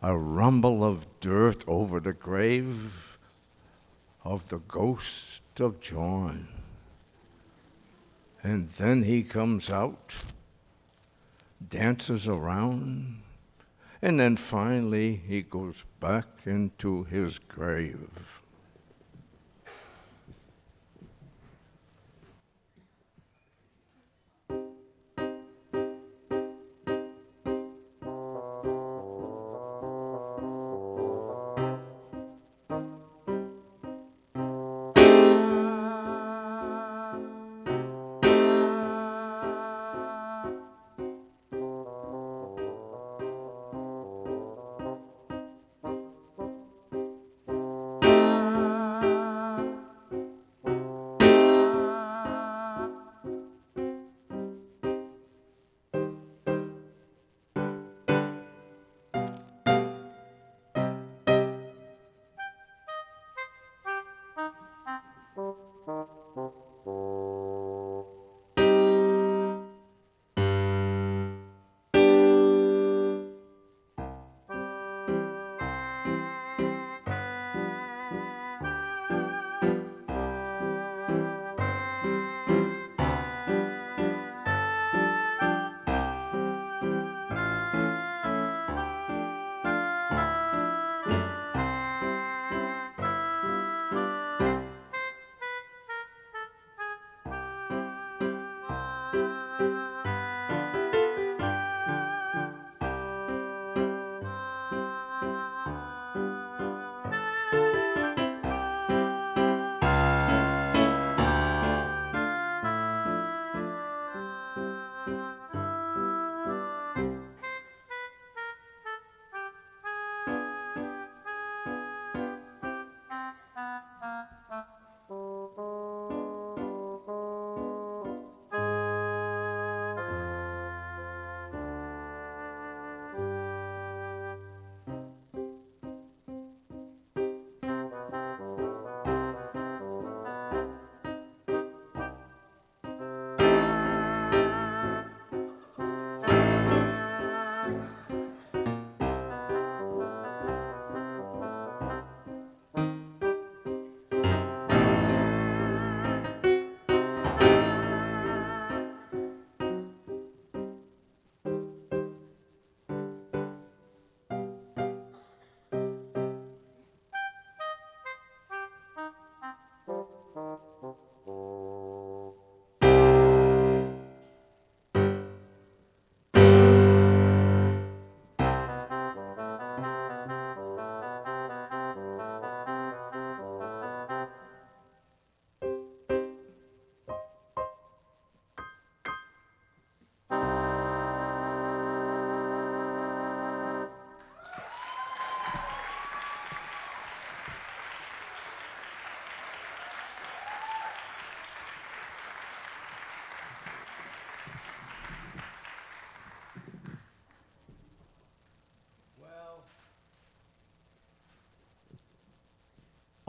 a rumble of dirt over the grave of the ghost of John. And then he comes out, dances around, and then finally he goes back into his grave.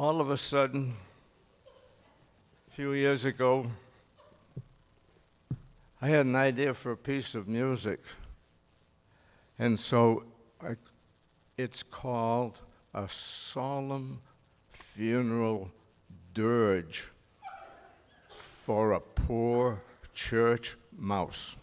all of a sudden, a few years ago, I had an idea for a piece of music. And so it's called a solemn funeral dirge for a poor church mouse.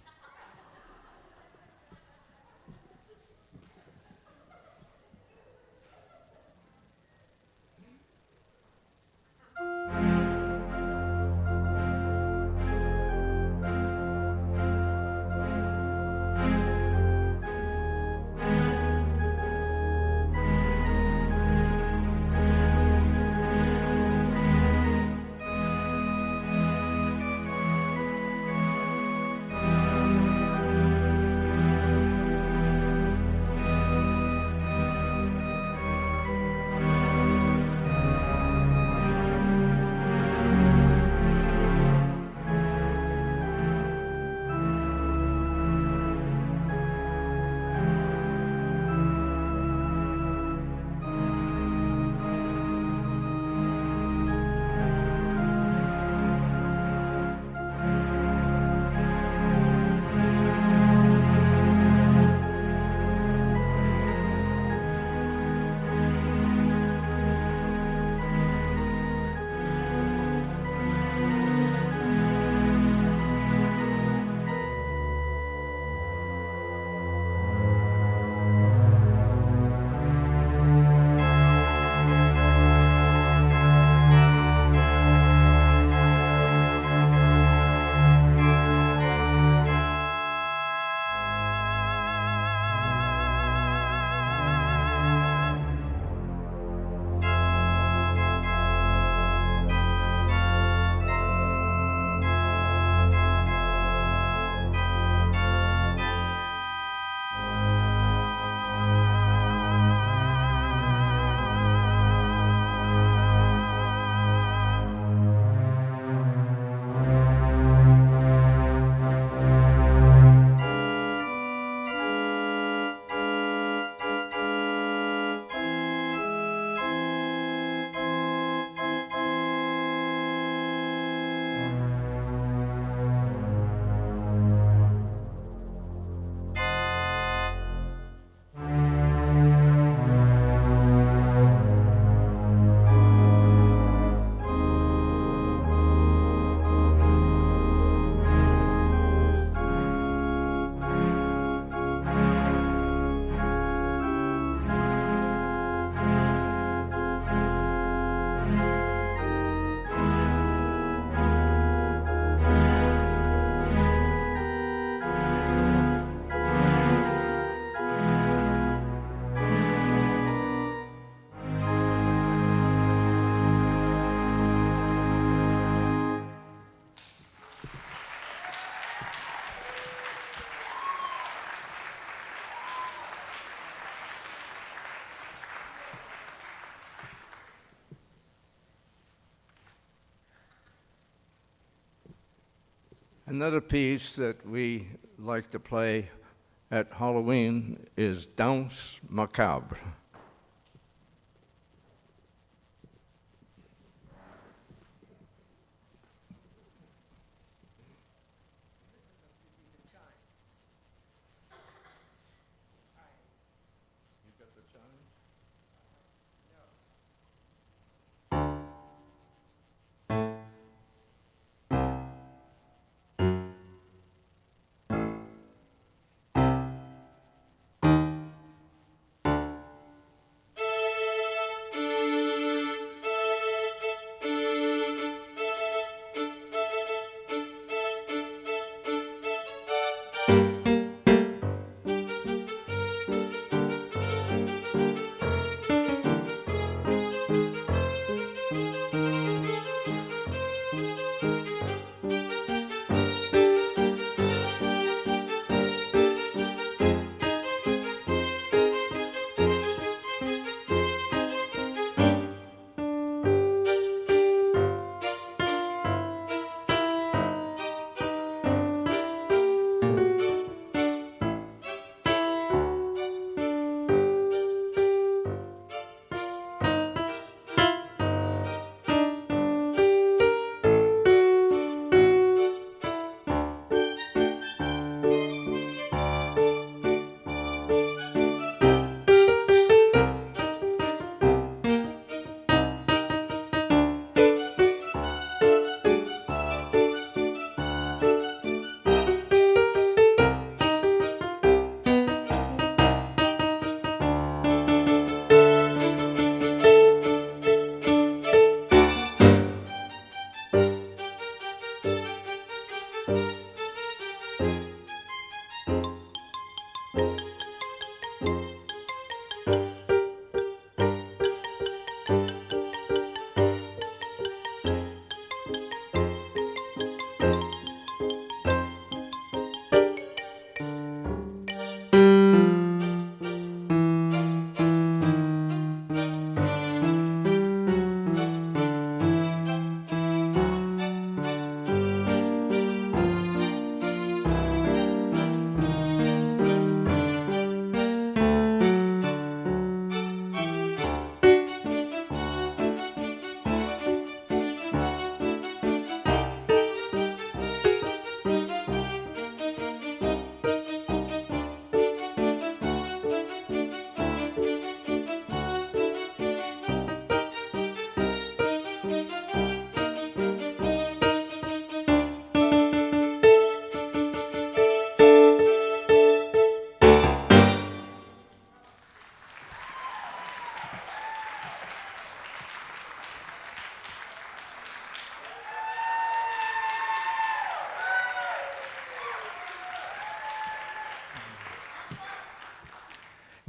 Another piece that we like to play at Halloween is Danse Macabre.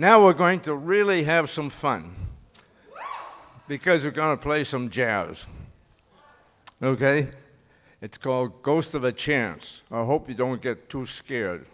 Now we're going to really have some fun because we're going to play some jazz. Okay? It's called Ghost of a Chance. I hope you don't get too scared.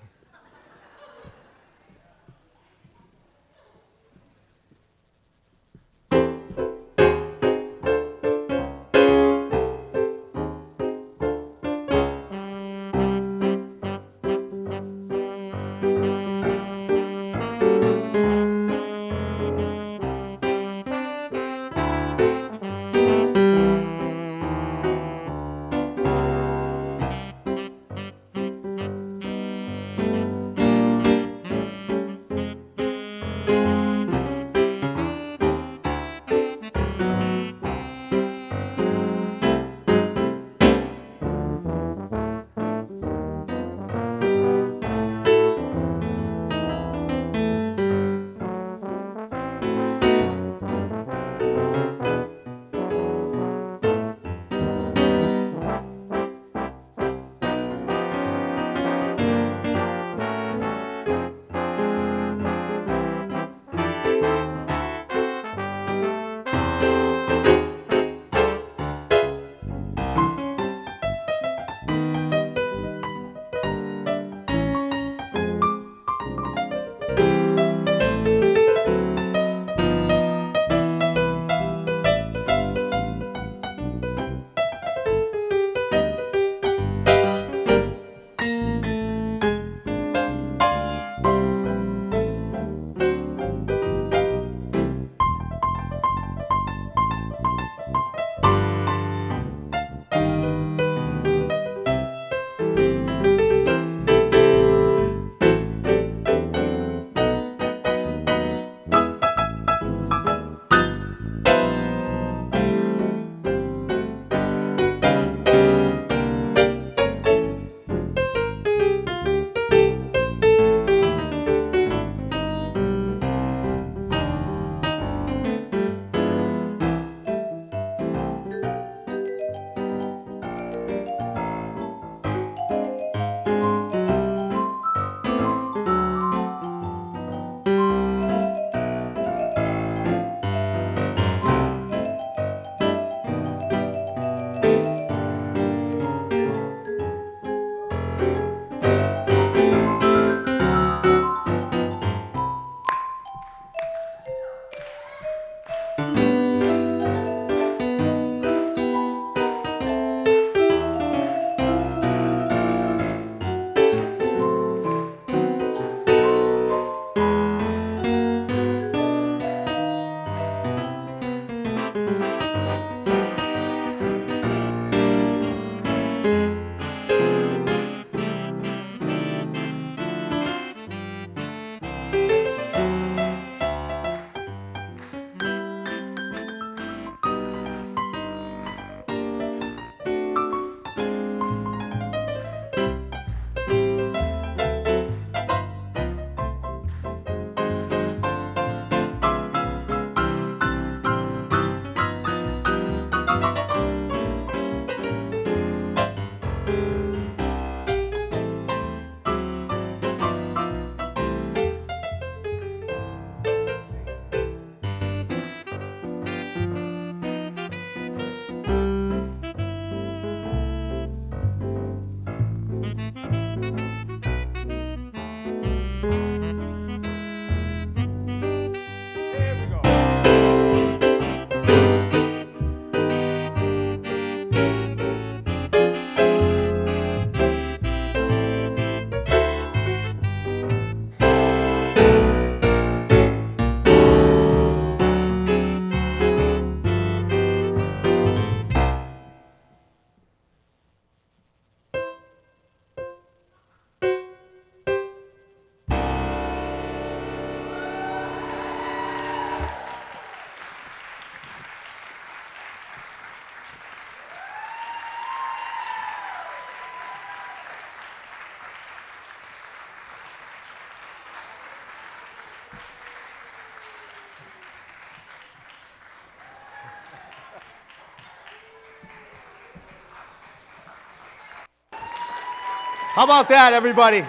How about that, everybody?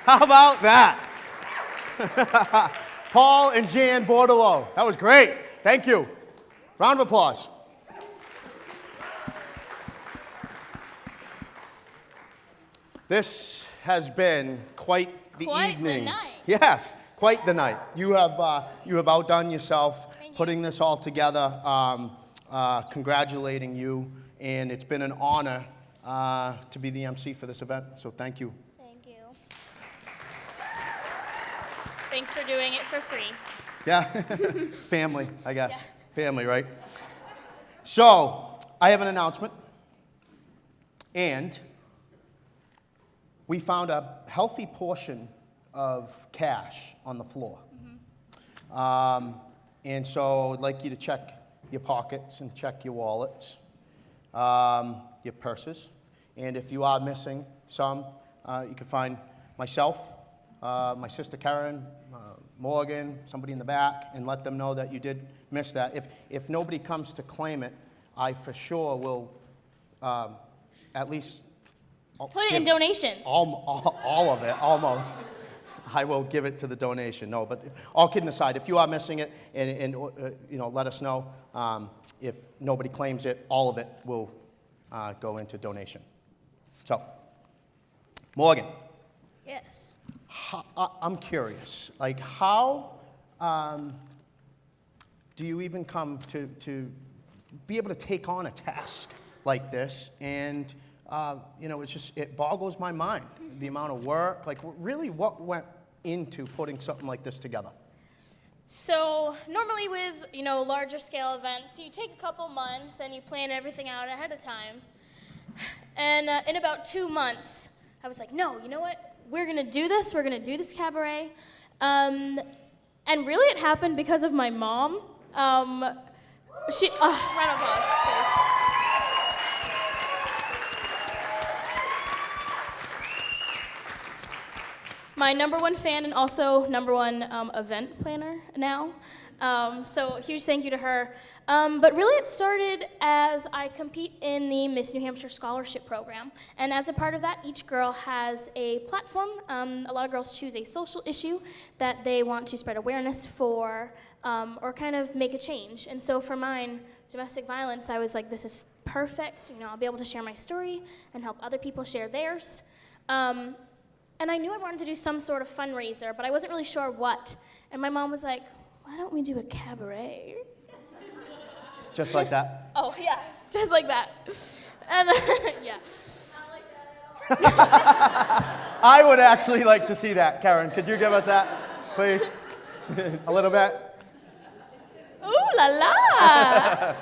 How about that? Paul and Jan Bordelot. That was great. Thank you. Round of applause. This has been quite the Quite the evening. night. Yes, quite the night. You have outdone yourself Thank you. putting this all together. Congratulating you, and it's been an honor to be the MC for this event. So thank you. Thank you. Thanks for doing it for free. Yeah, family, I guess. Family, right? So, I have an announcement. And we found a healthy portion of cash on the floor. And so I'd like you to check your pockets and check your wallets, your purses. And if you are missing some, you can find myself, my sister Karen, Morgan, somebody in the back, and let them know that you did miss that. If nobody comes to claim it, I for sure will at least Put it in donations. all of it, almost. I will give it to the donation. No, but all kidding aside, if you are missing it, and let us know. If nobody claims it, all of it will go into donation. So, Morgan. Yes. I'm curious, like how do you even come to be able to take on a task like this? And it boggles my mind, the amount of work, like really what went into putting something like this together. So normally with larger scale events, you take a couple months and you plan everything out ahead of time. And in about 2 months, I was like, no, you know what? We're going to do this. We're going to do this cabaret. And really it happened because of my mom. Round of applause, please. My #1 fan and also #1 event planner now. So huge thank you to her. But really it started as I compete in the Miss New Hampshire Scholarship Program. And as a part of that, each girl has a platform. A lot of girls choose a social issue that they want to spread awareness for or kind of make a change. And so for mine, domestic violence, I was like, this is perfect. I'll be able to share my story and help other people share theirs. And I knew I wanted to do some sort of fundraiser, but I wasn't really sure what. And my mom was like, why don't we do a cabaret? Just like that? Oh, yeah, just like that. And yeah. I would actually like to see that. Karen, could you give us that, please? A little bit? Ooh la la!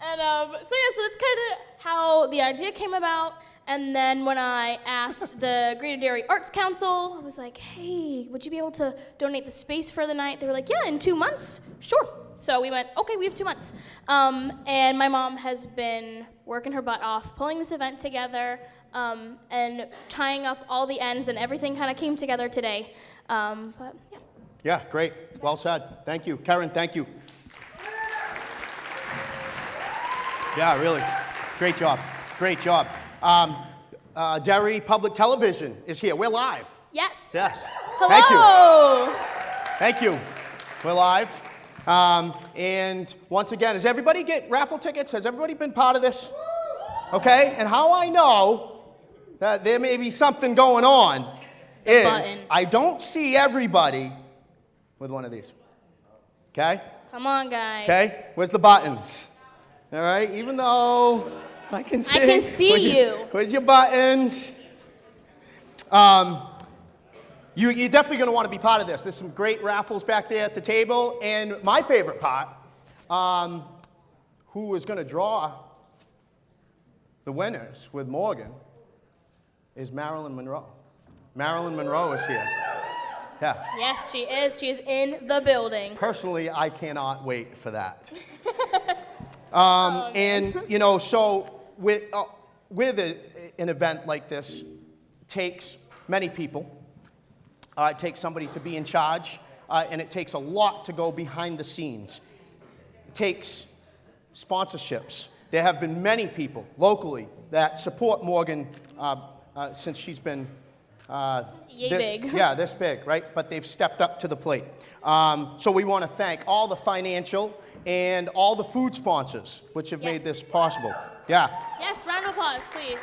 And so that's kind of how the idea came about. And then when I asked the Greater Derry Arts Council, I was like, hey, would you be able to donate the space for the night? They were like, yeah, in 2 months, sure. So we went, okay, we have 2 months. And my mom has been working her butt off, pulling this event together, and tying up all the ends, and everything kind of came together today. But yeah. Yeah, great. Well said. Thank you. Karen, thank you. Yeah, really. Great job. Great job. Derry Public Television is here. We're live. Yes. Yes. Hello. Thank you. We're live. And once again, does everybody get raffle tickets? Has everybody been part of this? Okay. And how I know that there may be something going on is button. I don't see everybody with one of these. Okay? Come on, guys. Okay? Where's the buttons? All right? Even though I can see. You. Where's your buttons? You're definitely going to want to be part of this. There's some great raffles back there at the table. And my favorite part, who is going to draw the winners with Morgan, is Marilyn Monroe. Marilyn Monroe is here. Yeah. Yes, she is. She is in the building. Personally, I cannot wait for that. And, so with an event like this, takes many people. It takes somebody to be in charge, and it takes a lot to go behind the scenes. It takes sponsorships. There have been many people, locally that support Morgan since she's been Yay big. Yeah, this big, right? But they've stepped up to the plate. So we want to thank all the financial and all the food sponsors, which have made Yes. this possible. Yeah. Yes, round of applause, please.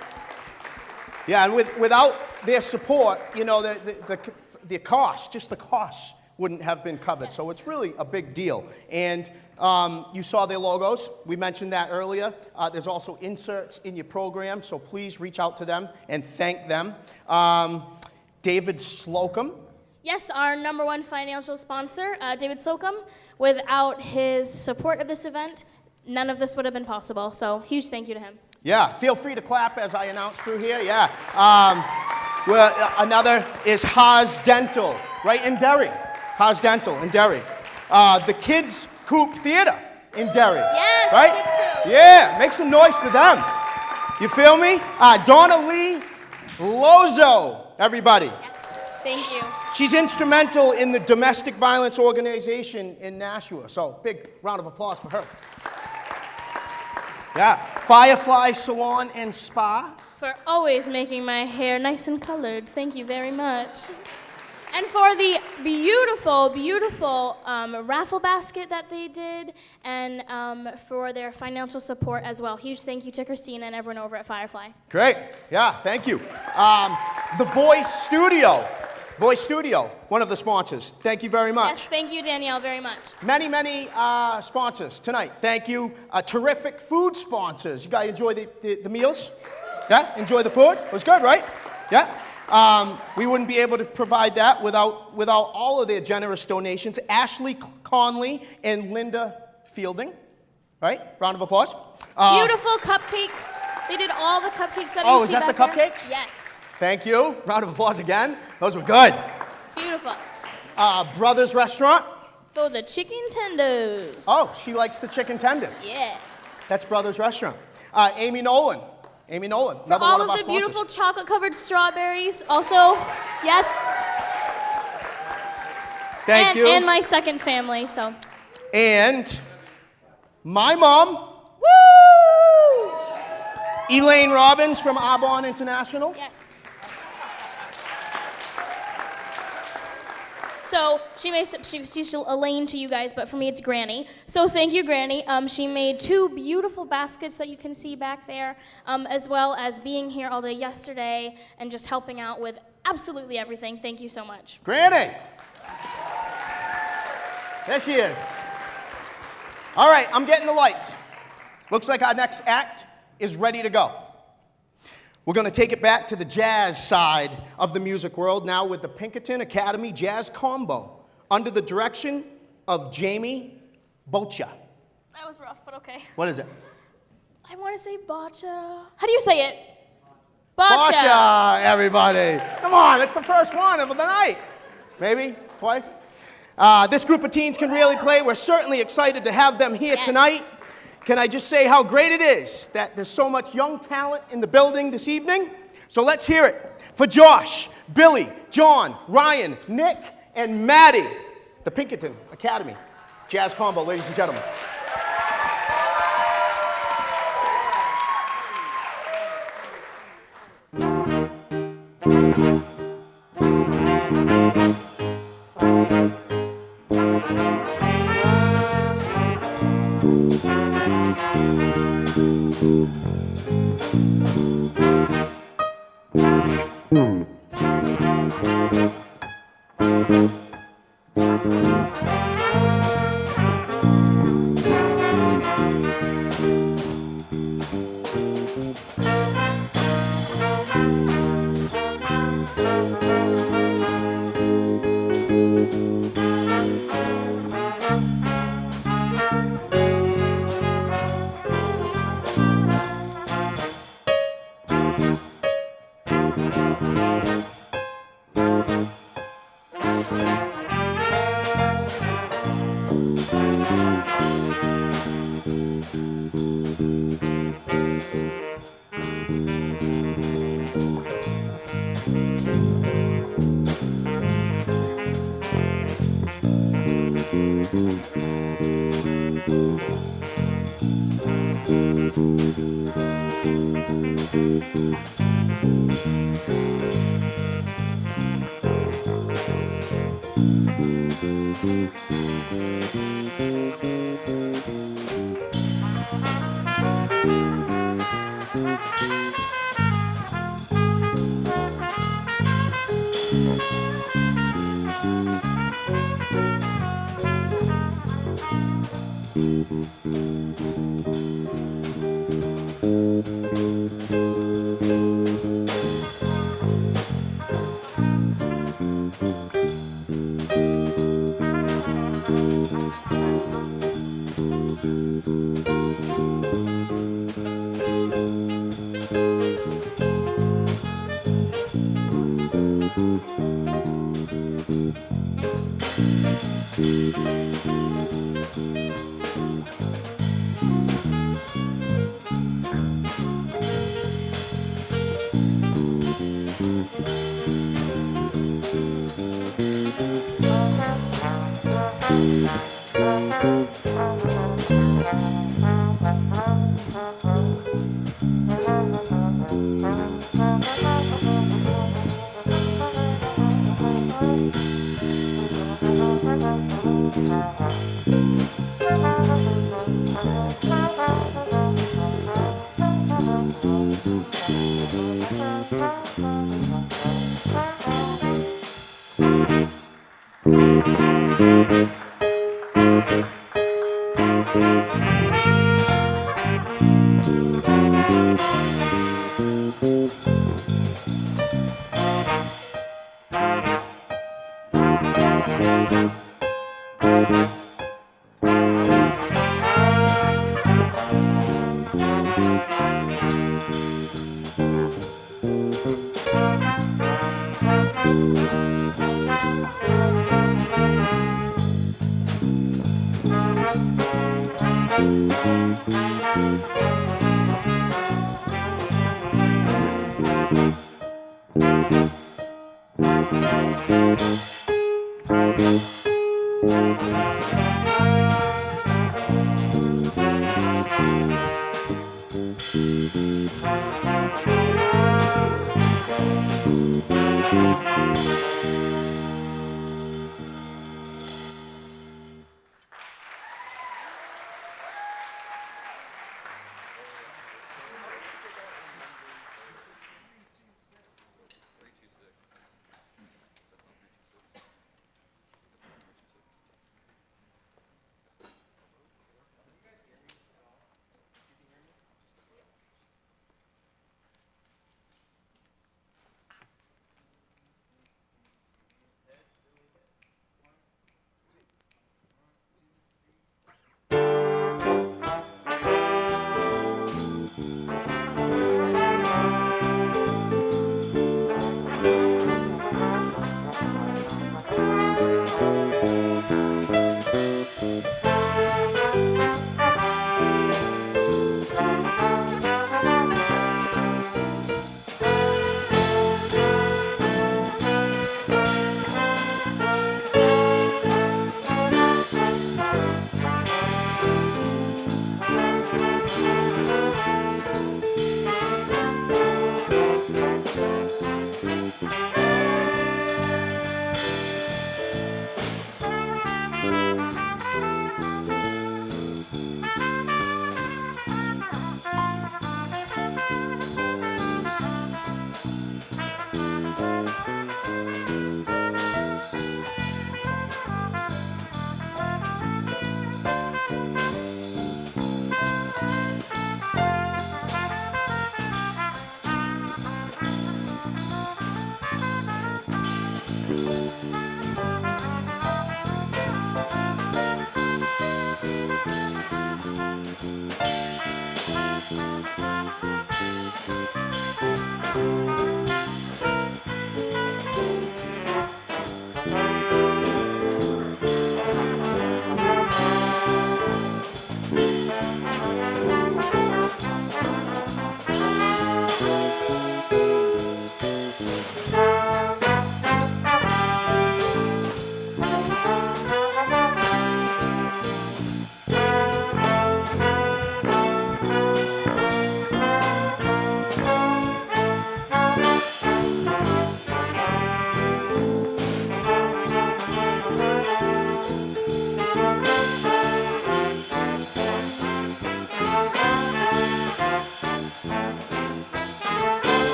Yeah, and without their support, you know, the cost, just the costs, wouldn't have been covered. So Yes. it's really a big deal. And you saw their logos. We mentioned that earlier. There's also inserts in your program, so please reach out to them and thank them. David Slocum. Yes, our #1 financial sponsor, David Slocum. Without his support of this event, none of this would have been possible. So huge thank you to him. Yeah, feel free to clap as I announce through here. Yeah. Another is Haas Dental, right in Derry. Haas Dental in Derry. The Kids Coop Theater in Derry. Yes, right? Kids Coop. Yeah, make some noise for them. You feel me? Donna Lee Lozo, everybody. Yes, thank you. She's instrumental in the domestic violence organization in Nashua. So big round of applause for her. Yeah, Firefly Salon and Spa. For always making my hair nice and colored. Thank you very much. And for the beautiful, beautiful raffle basket that they did, and for their financial support as well. Huge thank you to Christina and everyone over at Firefly. Great. Yeah, thank you. The Voice Studio, one of the sponsors. Thank you very much. Yes, thank you, Danielle, very much. Many, many sponsors tonight. Thank you. Terrific food sponsors. You guys enjoy the meals? Yeah? Enjoy the food? It was good, right? Yeah? We wouldn't be able to provide that without all of their generous donations. Ashley Conley and Linda Fielding. Right? Round of applause. Beautiful cupcakes. They did all the cupcakes that you see is that the back there. cupcakes? Yes. Thank you. Round of applause again. Those were good. Beautiful. Brothers Restaurant. For the chicken tenders. Oh, she likes the chicken tenders. Yeah. That's Brothers Restaurant. Amy Nolan. Amy Nolan. For Another all one of of our the sponsors. beautiful chocolate-covered strawberries. Also, yes. Thank you. And my second family, so. And my mom, Woo! Elaine Robbins from Arbonne International. Yes. So she's still Elaine to you guys, but for me it's Granny. So thank you, Granny. She made 2 beautiful baskets that you can see back there, as well as being here all day yesterday and just helping out with absolutely everything. Thank you so much. Granny. There she is. All right, I'm getting the lights. Looks like our next act is ready to go. We're going to take it back to the jazz side of the music world now with the Pinkerton Academy Jazz Combo under the direction of Jamie Bocha. That was rough, but okay. What is it? I want to say Boccia. How do you say it? Bocha, everybody. Come on, it's the first one of the night. Maybe twice. This group of teens can really play. We're certainly excited to have them here tonight. Can I just say how great it is that there's so much young talent in the building this evening? So let's hear it for Josh, Billy, John, Ryan, Nick, and Maddie, the Pinkerton Academy Jazz Combo, ladies and gentlemen.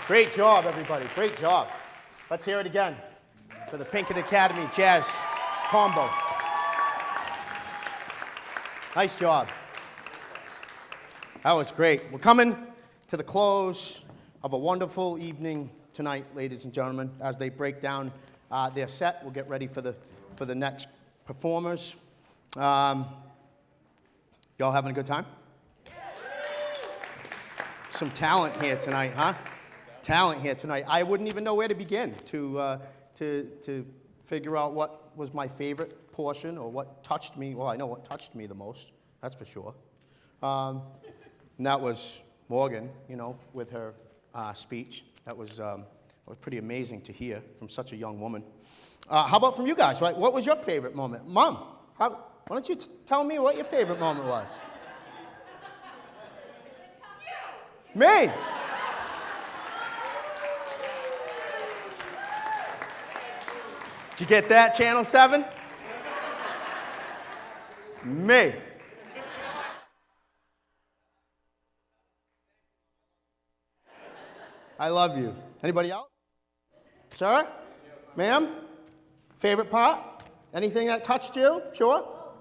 Great job, everybody. Great job. Let's hear it again for the Pinkin Academy Jazz Combo. Nice job. That was great. We're coming to the close of a wonderful evening tonight, ladies and gentlemen. As they break down their set, we'll get ready for the next performers. Y'all having a good time? Some talent here tonight, huh? Talent here tonight. I wouldn't even know where to begin to figure out what was my favorite portion or what touched me. Well, I know what touched me the most, that's for sure. And that was Morgan, you know, with her speech. That was pretty amazing to hear from such a young woman. How about from you guys, right? What was your favorite moment? Mom, why don't you tell me what your favorite moment was? Me! Did you get that, Channel 7? Me. I love you. Anybody else? Sir? Ma'am? Favorite part? Anything that touched you? Sure? Well,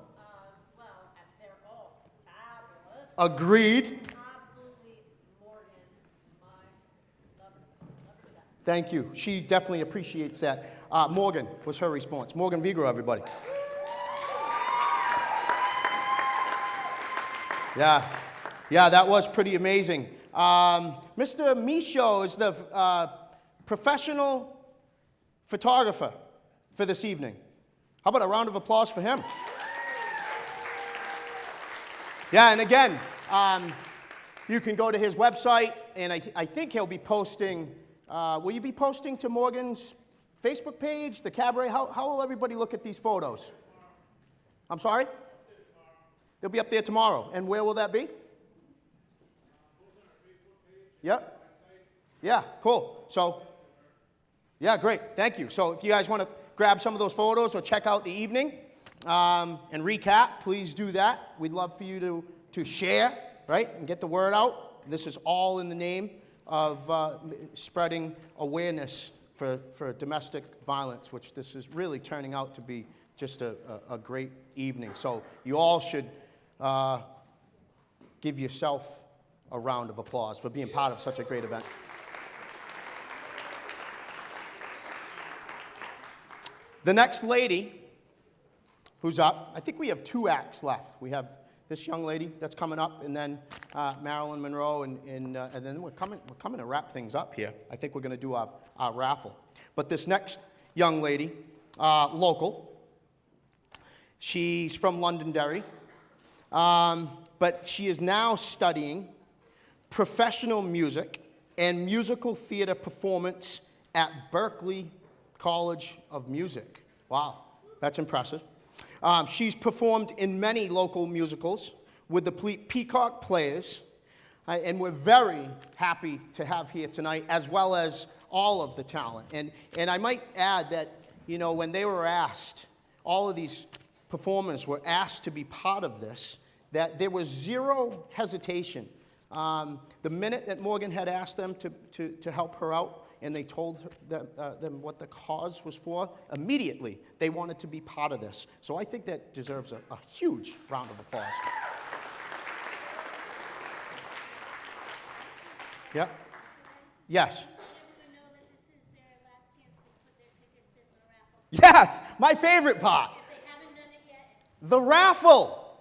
they're all fabulous. Agreed. Absolutely, Morgan, my love to that. Thank you. She definitely appreciates that. Morgan was her response. Morgan Vigro, everybody. Yeah, that was pretty amazing. Mr. Michaud is the professional photographer for this evening. How about a round of applause for him? Yeah, and again, you can go to his website, and I think he'll be posting, will you be posting to Morgan's Facebook page, the Cabaret? How will everybody look at these photos? I'm sorry? They'll be up there tomorrow. And where will that be? Yep. Yeah, cool. So, yeah, great. Thank you. So if you guys want to grab some of those photos or check out the evening and recap, please do that. We'd love for you to share, right, and get the word out. This is all in the name of spreading awareness for domestic violence, which this is really turning out to be just a great evening. So you all should give yourself a round of applause for being part of such a great event. The next lady who's up, I think we have 2 acts left. We have this young lady that's coming up, and then Marilyn Monroe, and then we're coming to wrap things up here. I think we're going to do our raffle. But this next young lady, local, she's from Londonderry, but she is now studying professional music and musical theater performance at Berklee College of Music. Wow, that's impressive. She's performed in many local musicals with the Peacock Players, and we're very happy to have here tonight, as well as all of the talent. And I might add that, you know, when they were asked, all of these performers were asked to be part of this, that there was zero hesitation. The minute that Morgan had asked them to help her out, and they told them what the cause was for, immediately they wanted to be part of this. So I think that deserves a huge round of applause. Yeah? Yes? Yes, my favorite part. If they haven't done it yet, The raffle,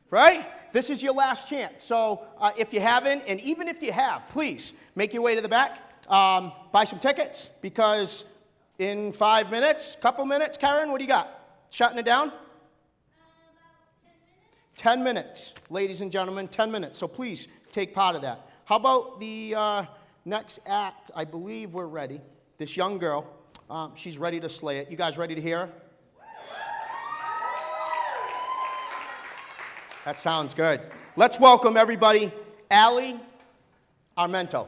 right? This is your last chance. So if you haven't, and even if you have, please make your way to the back, buy some tickets, because in 5 minutes, couple minutes, Karen, what do you got? Shutting it down? about 10 10 minutes. minutes, ladies and gentlemen, 10 minutes. So please take part of that. How about the next act? I believe we're ready. This young girl, she's ready to slay it. You guys ready to hear her? That sounds good. Let's welcome everybody, Allie Armento.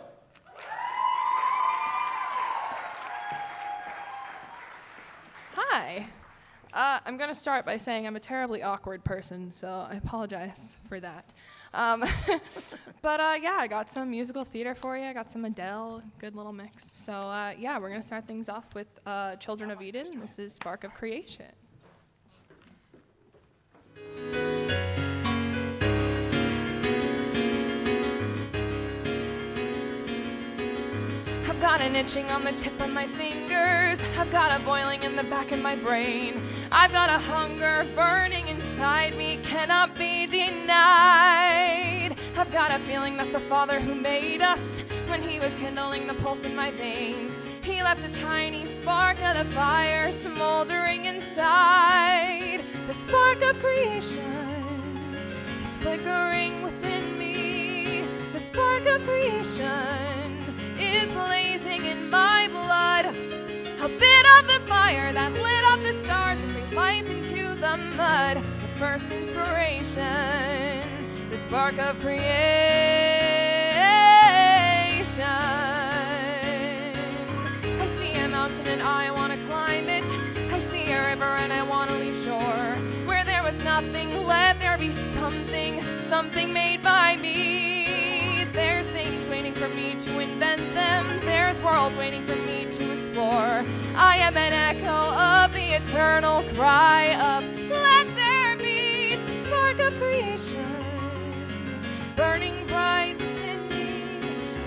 Hi. I'm going to start by saying I'm a terribly awkward person, so I apologize for that. But yeah, I got some musical theater for you. I got some Adele, good little mix. So yeah, we're going to start things off with Children of Eden. This is Spark of Creation. I've got an itching on the tip of my fingers. I've got a boiling in the back of my brain. I've got a hunger burning inside me, cannot be denied. I've got a feeling that the Father who made us, when he was kindling the pulse in my veins, he left a tiny spark of the fire smoldering inside. The spark of creation is flickering within me. The spark of creation is blazing in my blood. A bit of the fire that lit up the stars and breathed life into the mud. The first inspiration, the spark of creation. I see a mountain and I want to climb it. I see a river and I want to leave shore. Where there was nothing, let there be something, something made by me. There's things waiting for me to invent them. There's worlds waiting for me to explore. I am an echo of the eternal cry of let there be the spark of creation burning bright within me.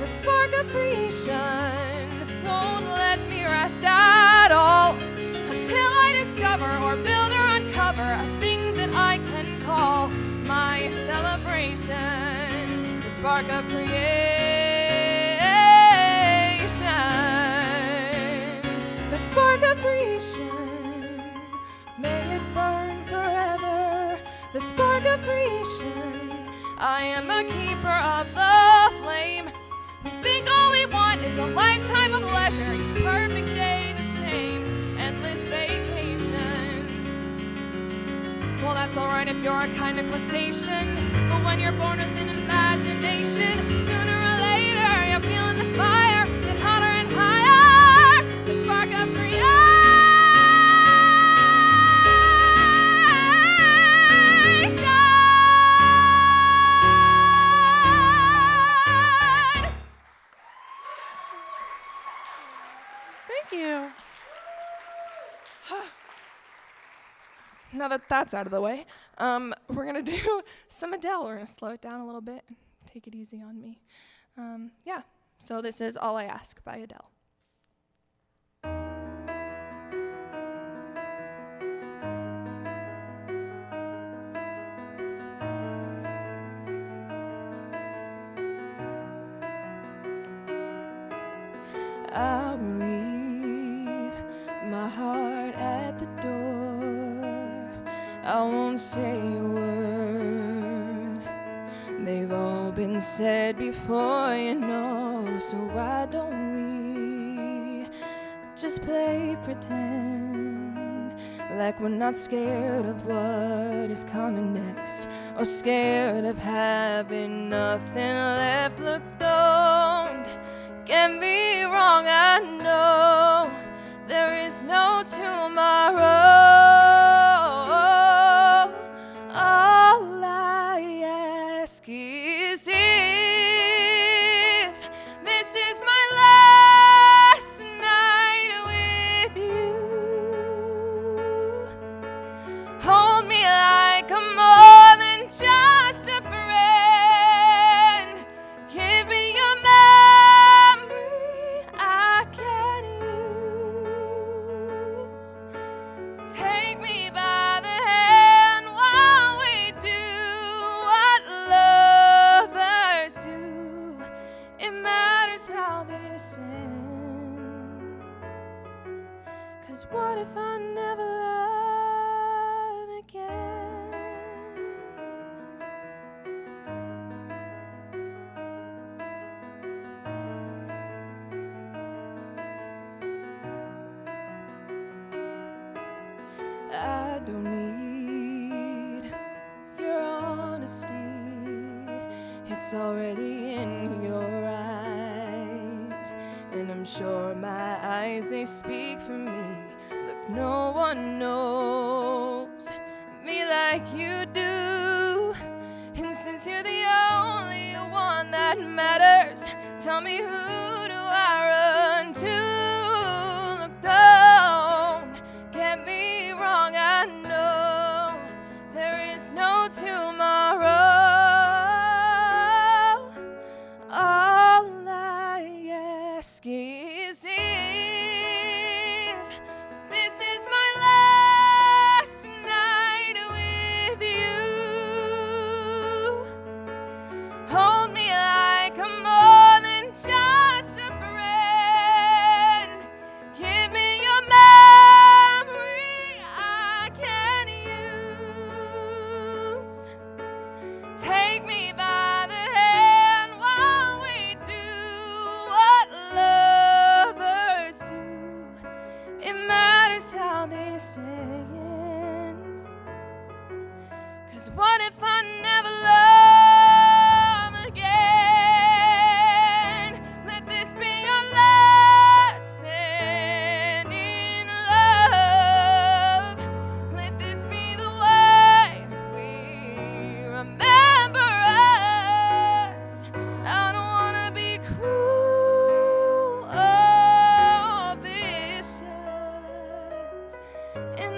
The spark of creation won't let me rest at all until I discover or build or uncover a thing that I can call my celebration. The spark of creation. The spark of creation. May it burn forever. The spark of creation. I am a keeper of the flame. We think all we want is a lifetime of leisure, each perfect day the same, endless vacation. Well, that's alright if you're a kind of crustacean, but when you're born with an imagination, sooner or later you're feeling the fire, get hotter and higher, the spark of creation. Thank you. Now that that's out of the way, we're gonna do some Adele. We're gonna slow it down a little bit, take it easy on me. Yeah, so this is All I Ask by Adele. I will leave my heart at the door. I won't say a word. They've all been said before, you know. So why don't we just play pretend like we're not scared of what is coming next, or scared of having nothing left. Look, don't get me wrong, I know there is no tomorrow. All I ask is if this is my last night with you, hold me like a more than just a friend. Give me your memory I can use. Take me by the hand while we do what lovers do. It matters how this ends. 'Cause what if I never love again? I don't need your honesty. It's already in your eyes, and I'm sure my eyes, they speak for me. Look, no one knows me like you do, and since you're the only one that matters, tell me, who do I run to? Look, don't get me wrong, I know there is no tomorrow. All I ask is if this is my last night with you, hold me like a more than just a friend. Give me your memory I can use. Take me by the hand while we do what lovers do. It matters how this ends. 'Cause what if I never love again? Let this be your lesson in love. Let this be the way we remember us. I don't wanna be cruel or vicious in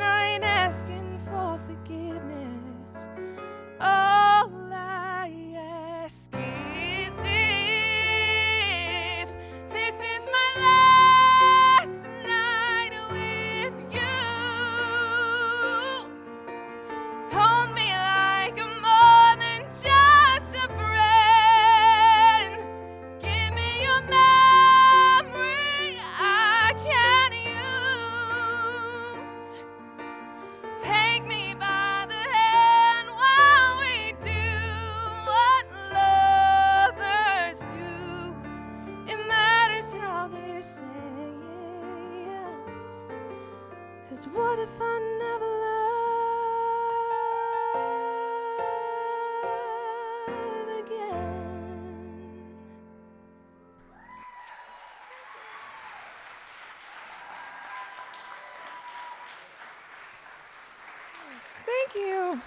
Thank you.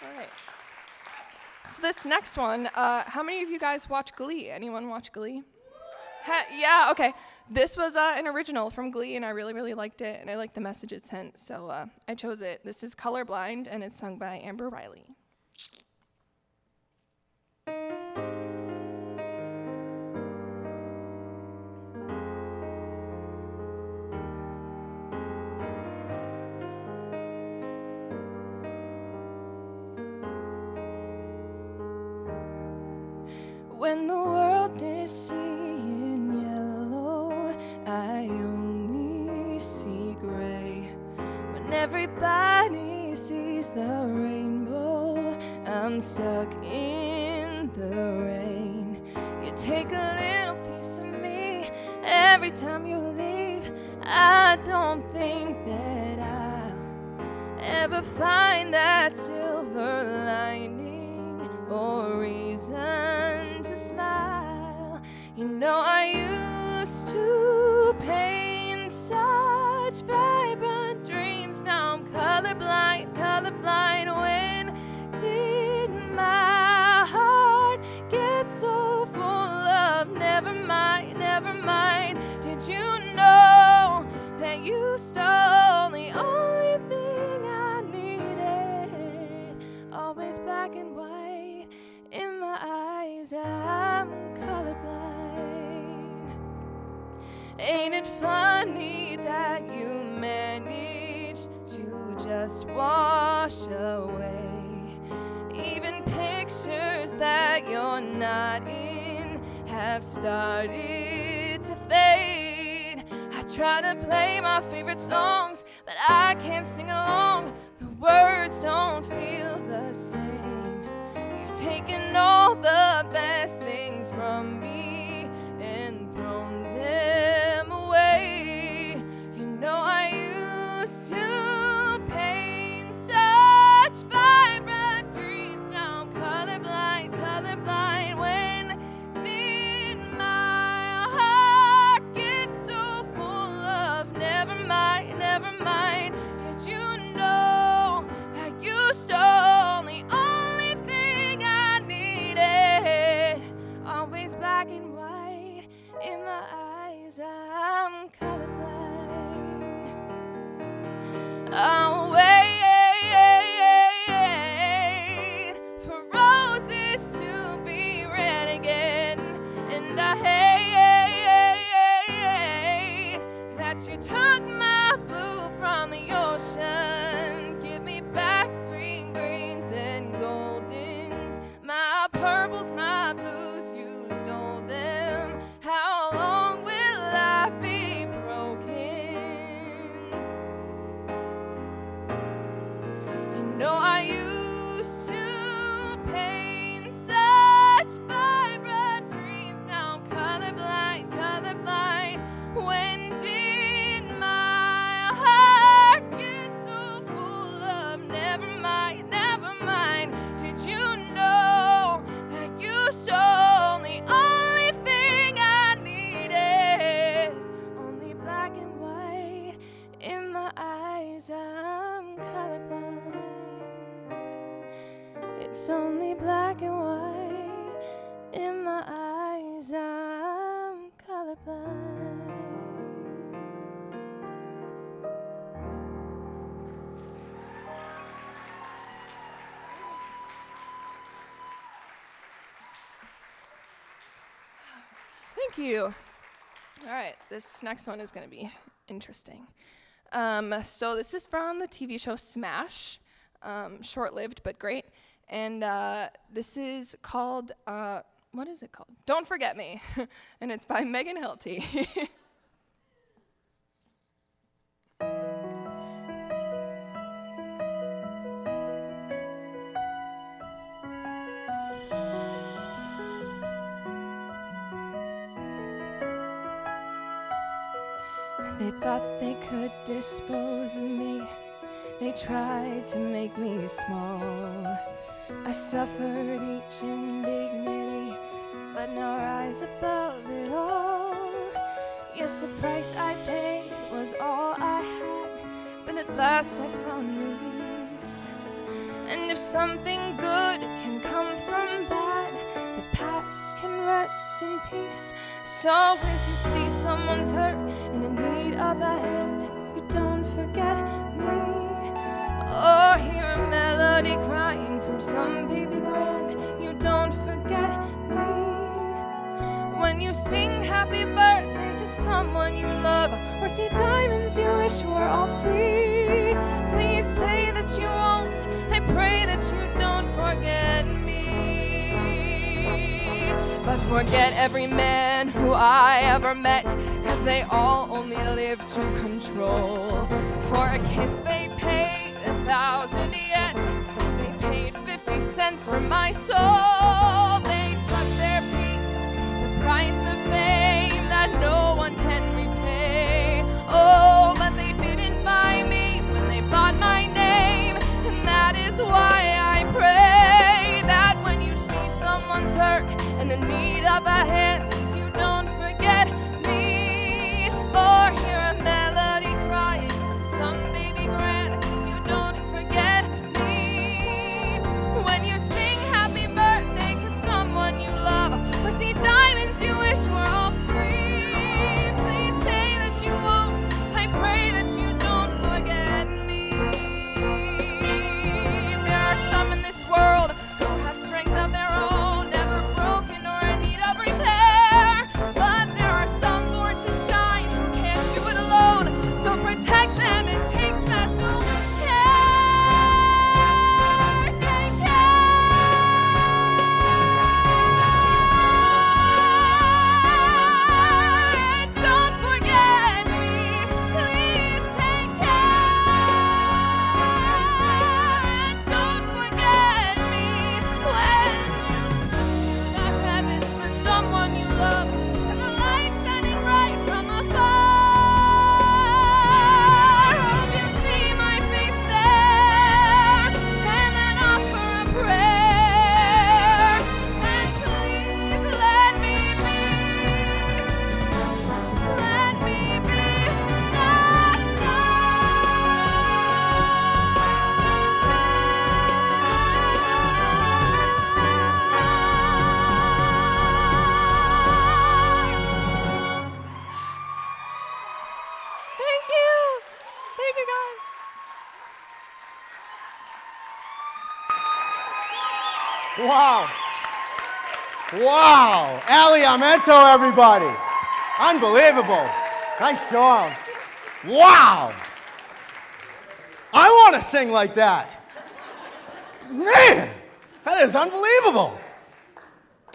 All right. So this next one, how many of you guys watch Glee? Anyone watch Glee? Yeah, okay. This was an original from Glee, and I really, really liked it, and I liked the message it sent, so I chose it. This is Colorblind, and it's sung by Amber Riley. When the world is seeing yellow, I only see gray. When everybody sees the rainbow, I'm stuck in the rain. You take a little piece of me every time you leave. I don't think that I'll ever find that silver lining or reason to smile. You know, I used to paint such vibrant dreams. Now I'm colorblind, colorblind. When did my heart get so full of never mind, never mind? Did you know that you stole the only thing I needed? Always black and white in my eyes, I'm colorblind. Ain't it funny that you managed to just wash away even pictures that you're not in have started to fade. I try to play my favorite songs, but I can't sing along. The words don't feel the same. You've taken all the best things from me and thrown them away. You know, I used to paint such vibrant dreams. Now I'm colorblind, colorblind. When did my heart get so full of never mind, never mind? Did you know that you stole the only thing I needed? Always black and white in my eyes, I'm colorblind. I'll wait for roses to be red again, and I hate that you took my blue from the ocean. Give me back green greens and goldens, my purples, my blues, you stole them. How long will I be broken? You know, I used to paint such vibrant dreams. Now I'm colorblind, colorblind. When did my heart get so full of never mind, never mind? Did you know that you stole the only thing I needed? Only black and white in my eyes, I'm colorblind. It's only black and white in my eyes, I'm colorblind. Thank you. All right, this next one is going to be interesting. So this is from the TV show Smash, short-lived but great. And this is called, what is it called? Don't Forget Me. And it's by Megan Hilty. They thought they could dispose of me. They tried to make me small. I suffered each indignity, but now rise above it all. Yes, the price I paid was all I had, but at last I found relief. And if something good can come from bad, the past can rest in peace. So if you see someone's hurt and in need of a hand, you don't forget me. Or hear a melody crying from some baby grand, you don't forget me. When you sing happy birthday to someone you love, or see diamonds you wish were all free, please say that you won't. I pray that you don't forget me. But forget every man who I ever met, 'cause they all only live to control. For a kiss they paid 1,000 yet. They paid 50 cents for my soul. They took their piece, the price of fame that no one can repay. Oh, but they didn't buy me when they bought my name. And that is why I pray that when you see someone's hurt and in need of a hand, you don't forget me. Or hear a melody crying from some baby grand, you don't forget me. When you sing happy birthday to someone you love, or see diamonds you wish were all free, please say that you won't. I pray that you don't forget me. There are some in this world who have strength of their own, never broken or in need of repair. But there are some born to shine who can't do it alone. So protect them and take special care. Take care. And don't forget me. Please take care. And don't forget me when you the heavens with someone you love, and the light shining bright from afar. Hope you see my face there, and then offer a prayer. And please let me be that Thank you. Thank you, guys. Wow. Wow. Aliamento, everybody. Unbelievable. Nice job. Wow. I want to sing like that. Man, that is unbelievable.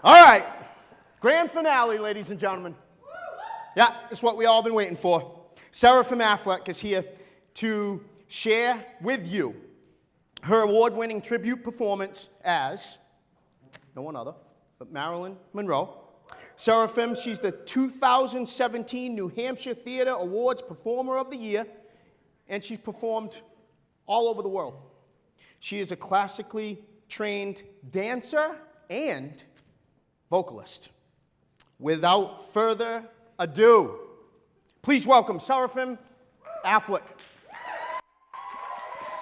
All right. Grand finale, ladies and gentlemen. Yeah, it's what we all been waiting for. Sarah from Affleck is here to share with you her award-winning tribute performance as no one other but Marilyn Monroe. Seraphim, she's the 2017 New Hampshire Theater Awards Performer of the Year, and she's performed all over the world. She is a classically trained dancer and vocalist. Without further ado, please welcome Seraphim Affleck.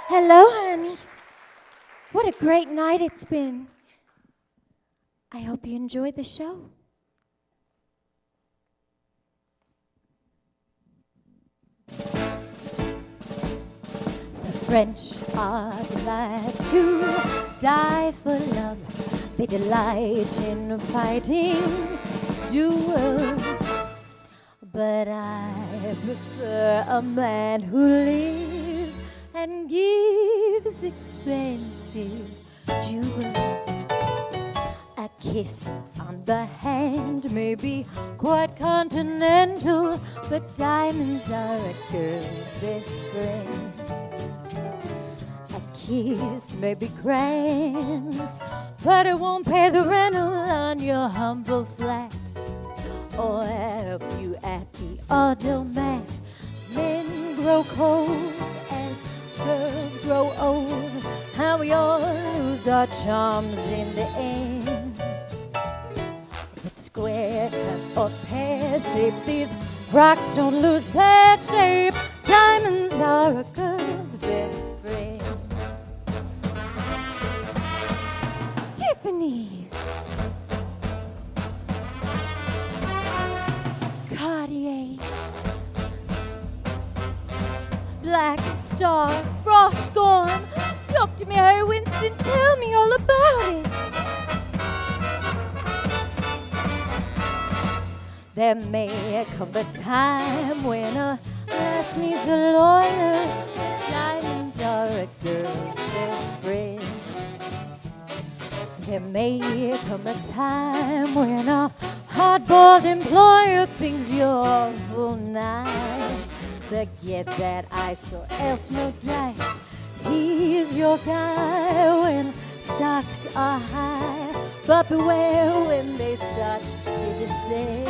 Hello, honey. What a great night it's been. I hope you enjoyed the show. The French are glad to die for love. They delight in fighting duels. But I prefer a man who lives and gives expensive jewels. A kiss on the hand may be quite continental, but diamonds are a girl's best friend. A kiss may be grand, but it won't pay the rental on your humble flat, or help you at the automat. Men grow cold as girls grow old, and we all lose our charms in the end. If it's square or pear-shaped, these rocks don't lose their shape. Diamonds are a girl's best friend. knees. Cartier, Black Star, Frost Gone. Talk to me, Harry Winston, tell me all about it. There may come a time when a lass needs a lawyer. Diamonds are a girl's best friend. There may come a time when a hard-boiled employer thinks you're awful nice. But get that ice or else no dice. He's your guy when stocks are high. But beware when they start to descend.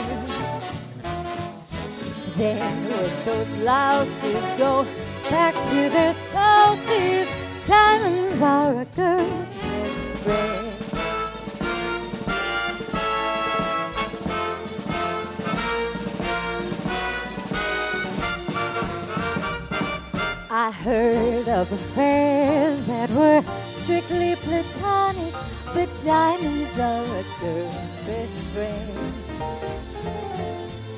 Then when those louses go back to their spouses, diamonds are a girl's best friend. I heard of affairs that were strictly platonic, but diamonds are a girl's best friend.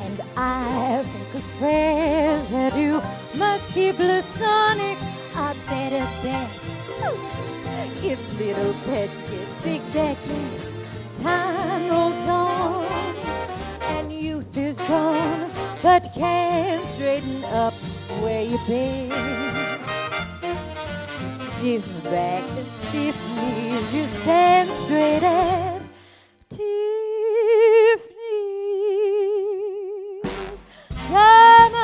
And I think affairs that you must keep platonic are better bets. If little pets get big baguettes, time rolls on, and youth is gone, but can't straighten up where you've been. Stiff back, stiff knees, you stand straight at Tiffany's. Diamonds,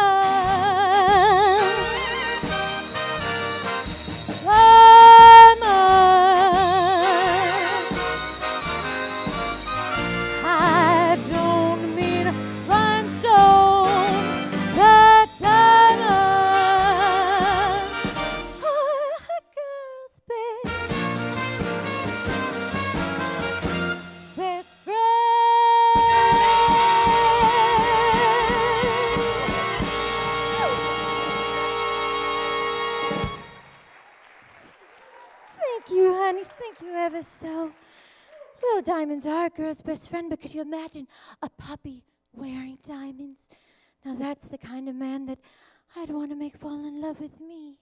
diamonds. I don't mean rhinestones, but diamonds are a girl's best friend. Thank you, honeys. Thank you ever so. Well, diamonds are a girl's best friend, but could you imagine a puppy wearing diamonds? Now that's the kind of man that I'd want to make fall in love with me.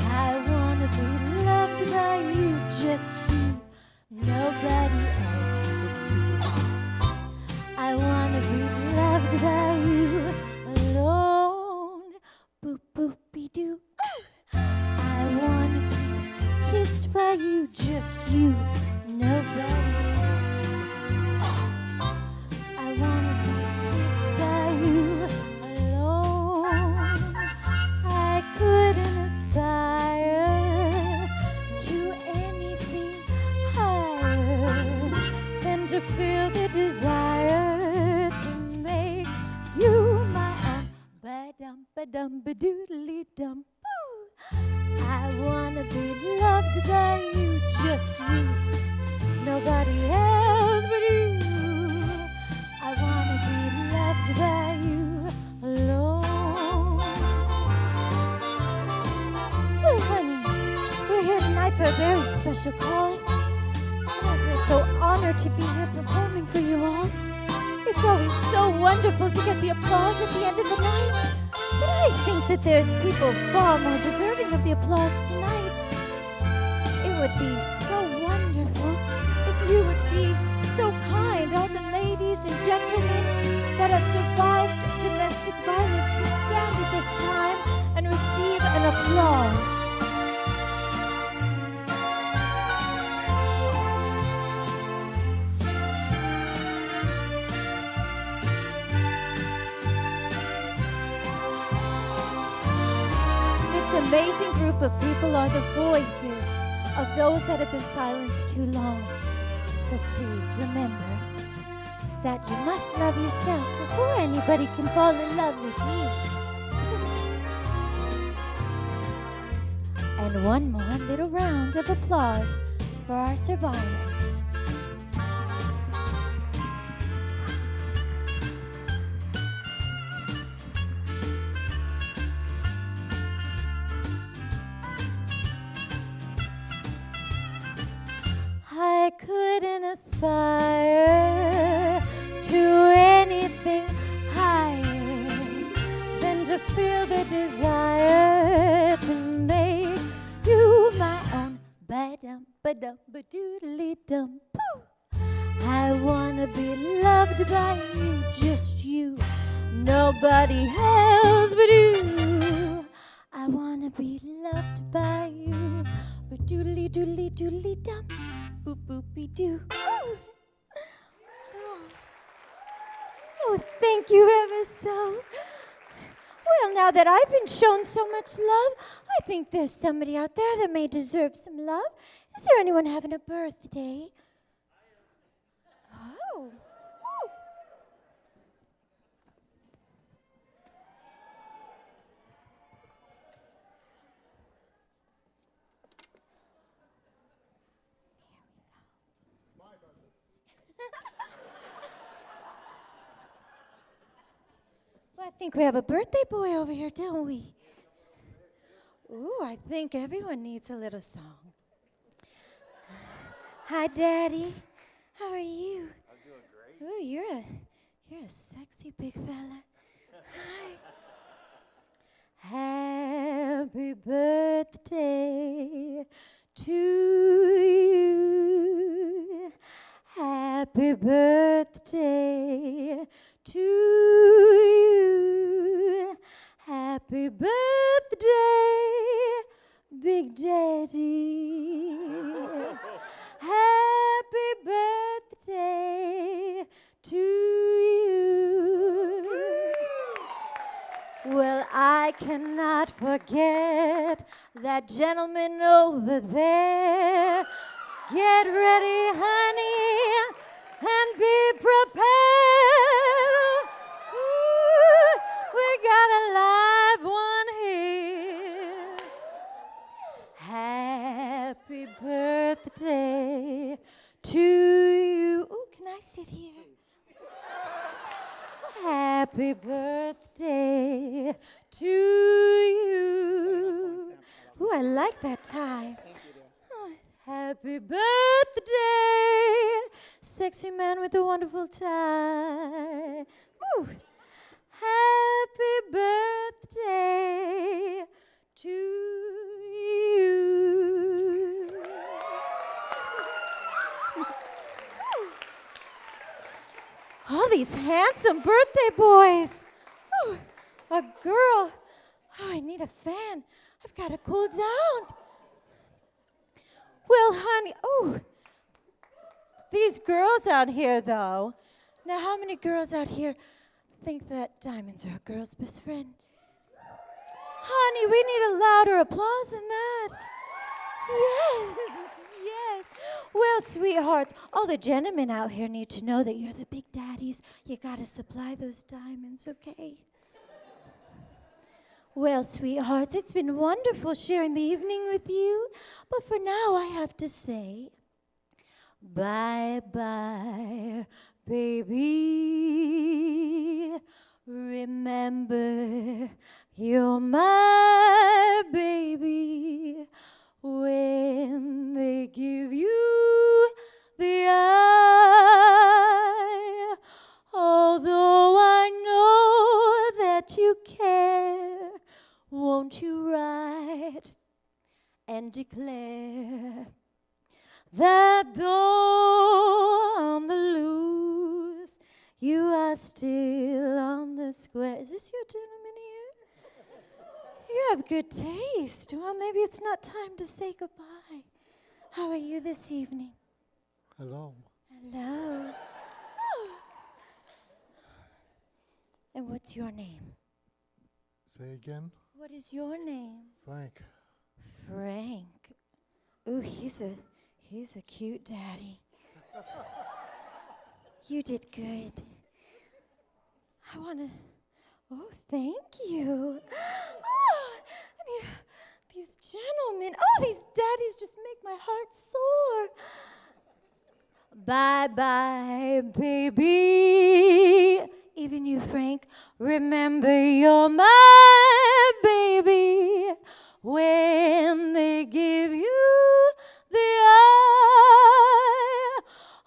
I wanna be loved by you, just you, nobody else but you. I wanna be loved by you alone. Boop boop be doo. I wanna be kissed by you, just you, nobody else but you. I wanna be kissed by you alone. I couldn't aspire to anything higher than to feel the desire to make you my own. Ba-dum, ba-dum, ba-doodly-dum. I wanna be loved by you, just you, nobody else but you. I wanna be loved by you alone. Well, honeys, we're here tonight for a very special cause. Oh, we're so honored to be here performing for you all. It's always so wonderful to get the applause at the end of the night. But I think that there's people far more deserving of the applause tonight. It would be so wonderful if you would be so kind, all the ladies and gentlemen that have survived domestic violence, to stand at this time and receive an applause. This amazing group of people are the voices of those that have been silenced too long. So please remember that you must love yourself before anybody can fall in love with you. And one more little round of applause for our survivors. loved by you, just you, nobody else but you. I wanna be loved by you. But doodly doodly doodly dum, boop boopy doo. Oh, thank you ever so. Well, now that I've been shown so much love, I think there's somebody out there that may deserve some love. Is there anyone having a birthday? Oh. Well, I think we have a birthday boy over here, don't we? Ooh, I think everyone needs a little song. Hi, Daddy. How are you? I'm doing great. Ooh, you're a sexy big fella. Hi. Happy birthday to you. Happy birthday to you. Happy birthday, Big Daddy. Happy birthday to you. Well, I cannot forget that gentleman over there. Get ready, honey, and be prepared. Ooh, we got a live one here. Happy birthday to you. Ooh, can I sit here? Happy birthday to you. Ooh, I like that tie. Oh, happy birthday, sexy man with a wonderful tie. Ooh. Happy birthday to you. All these handsome birthday boys. Oh, a girl. Oh, I need a fan. I've got to cool down. Well, honey, oh, these girls out here, though. Now, how many girls out here think that diamonds are a girl's best friend? Honey, we need a louder applause than that. Yes, yes. Well, sweethearts, all the gentlemen out here need to know that you're the big daddies. You gotta supply those diamonds, okay? Well, sweethearts, it's been wonderful sharing the evening with you. But for now, I have to say, bye-bye, baby. Remember, you're my baby. When they give you the eye, although I know that you care, won't you write and declare that though on the loose, you are still on the square? Is this your gentleman here? You have good taste. Well, maybe it's not time to say goodbye. How are you this evening? Hello. Hello. And what's your name? Say again. What is your name? Frank. Frank. Ooh, he's a cute daddy. You did good. I want to. Oh, thank you. Oh, these gentlemen. Oh, these daddies just make my heart soar. Bye-bye, baby. Even you, Frank. Remember, you're my baby. When they give you the eye,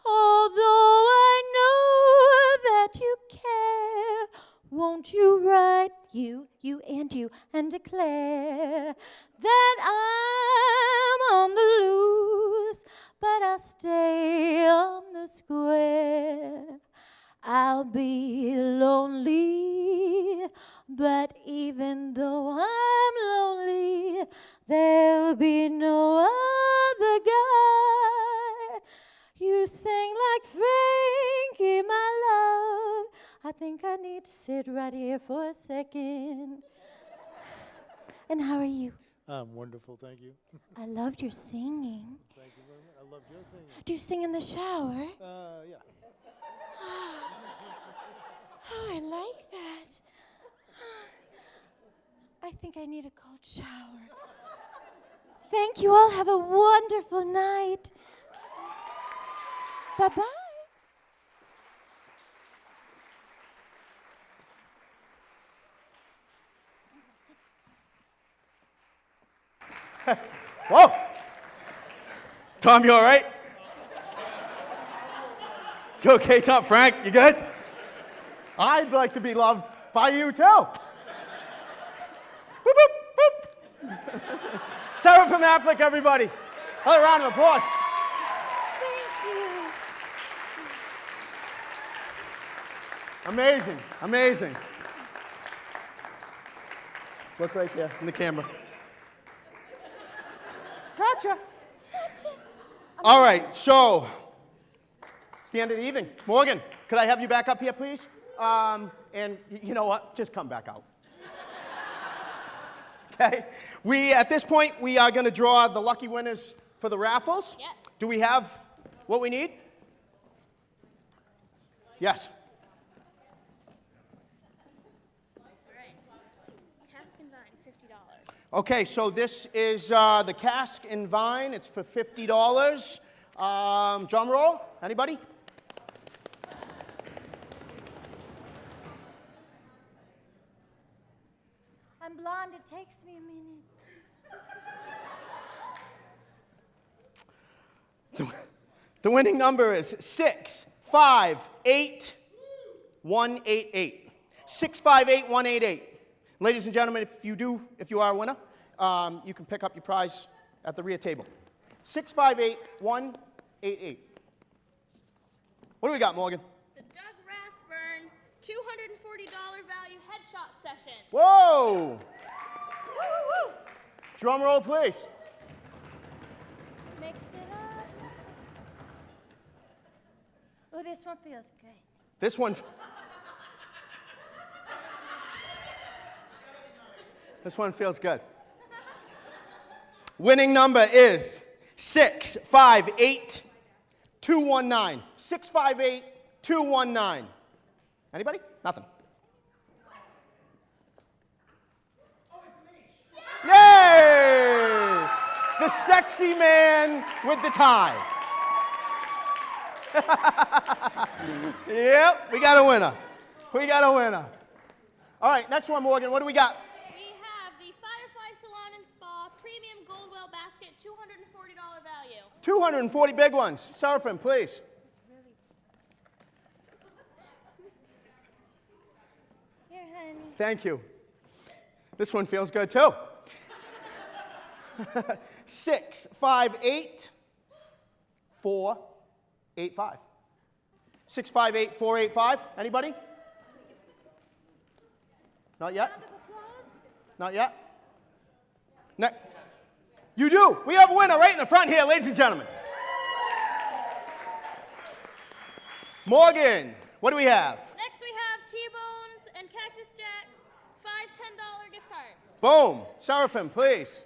although I know that you care, won't you write, you and you, and declare that I'm on the loose, but I'll stay on the square. I'll be lonely, but even though I'm lonely, there'll be no other guy. You sang like Frankie, my love. I think I need to sit right here for a second. And how are you? I'm wonderful, thank you. I loved your singing. Thank you very much. I love your singing. Do you sing in the shower? Yeah. Oh, I like that. I think I need a cold shower. Thank you all. Have a wonderful night. Bye-bye. Whoa! Tom, you all right? It's okay, Tom. Frank, you good? I'd like to be loved by you, too. Boop, boop, boop. Sarah from Affleck, everybody. Another round of applause. Thank you. Amazing, amazing. Look right there in the camera. Gotcha. All right, so it's the end of the evening. Morgan, could I have you back up here, please? And you know what? Just come back out. Okay? At this point, we are going to draw the lucky winners for the raffles. Yes. Do we have what we need? Yes. All right. Cask and Vine, $50. Okay, so this is the cask and vine. It's for $50. Drum roll. Anybody? I'm blonde. It takes me a minute. The winning number is 658188. 658188. Ladies and gentlemen, if you are a winner, you can pick up your prize at the rear table. 658188. What do we got, Morgan? The Doug Rathburn $240 value headshot session. Whoa! Drum roll, please. Mix it up. Oh, this one feels good. This one. This one feels good. Winning number is 658219. 658219. Anybody? Nothing. Yay! The sexy man with the tie. Yep, we got a winner. We got a winner. All right, next one, Morgan. What do we got? We have the Firefly Salon and Spa Premium Goldwell Basket, $240 value. 240 big ones. Seraphim, please. Here, honey. Thank you. This one feels good too. 658485. 658485. Anybody? Not yet? Not yet? You do. We have a winner right in the front here, ladies and gentlemen. Morgan, what do we have? Next we have T-Bones and Cactus Jacks, $5 $10 gift cards. Boom. Seraphim, please.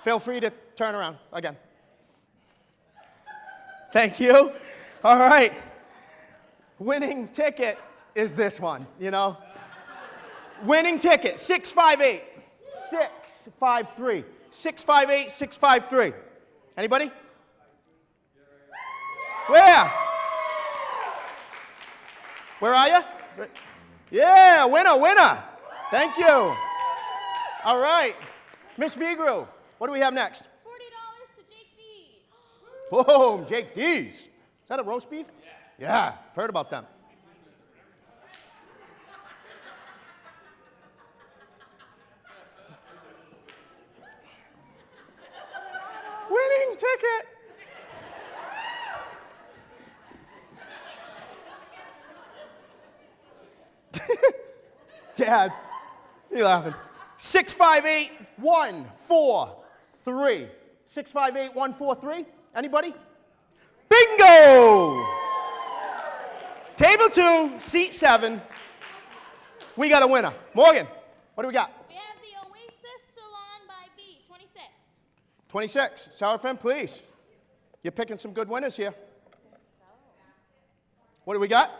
Feel free to turn around again. Thank you. All right. Winning ticket is this one, you know. Winning ticket, 658 653. 658 653. Anybody? Where? Where are you? Yeah, winner. Thank you. All right. Miss Vigru, what do we have next? $40 to Jake D's. Boom, Jake D's. Is that a roast beef? Yeah, I've heard about them. Winning ticket. Dad, you laughing. 658-143. 658-143. Anybody? Bingo! Table 2, seat 7. We got a winner. Morgan, what do we got? We have the Oasis Salon by B, 26. 26. Seraphim, please. You're picking some good winners here. What do we got?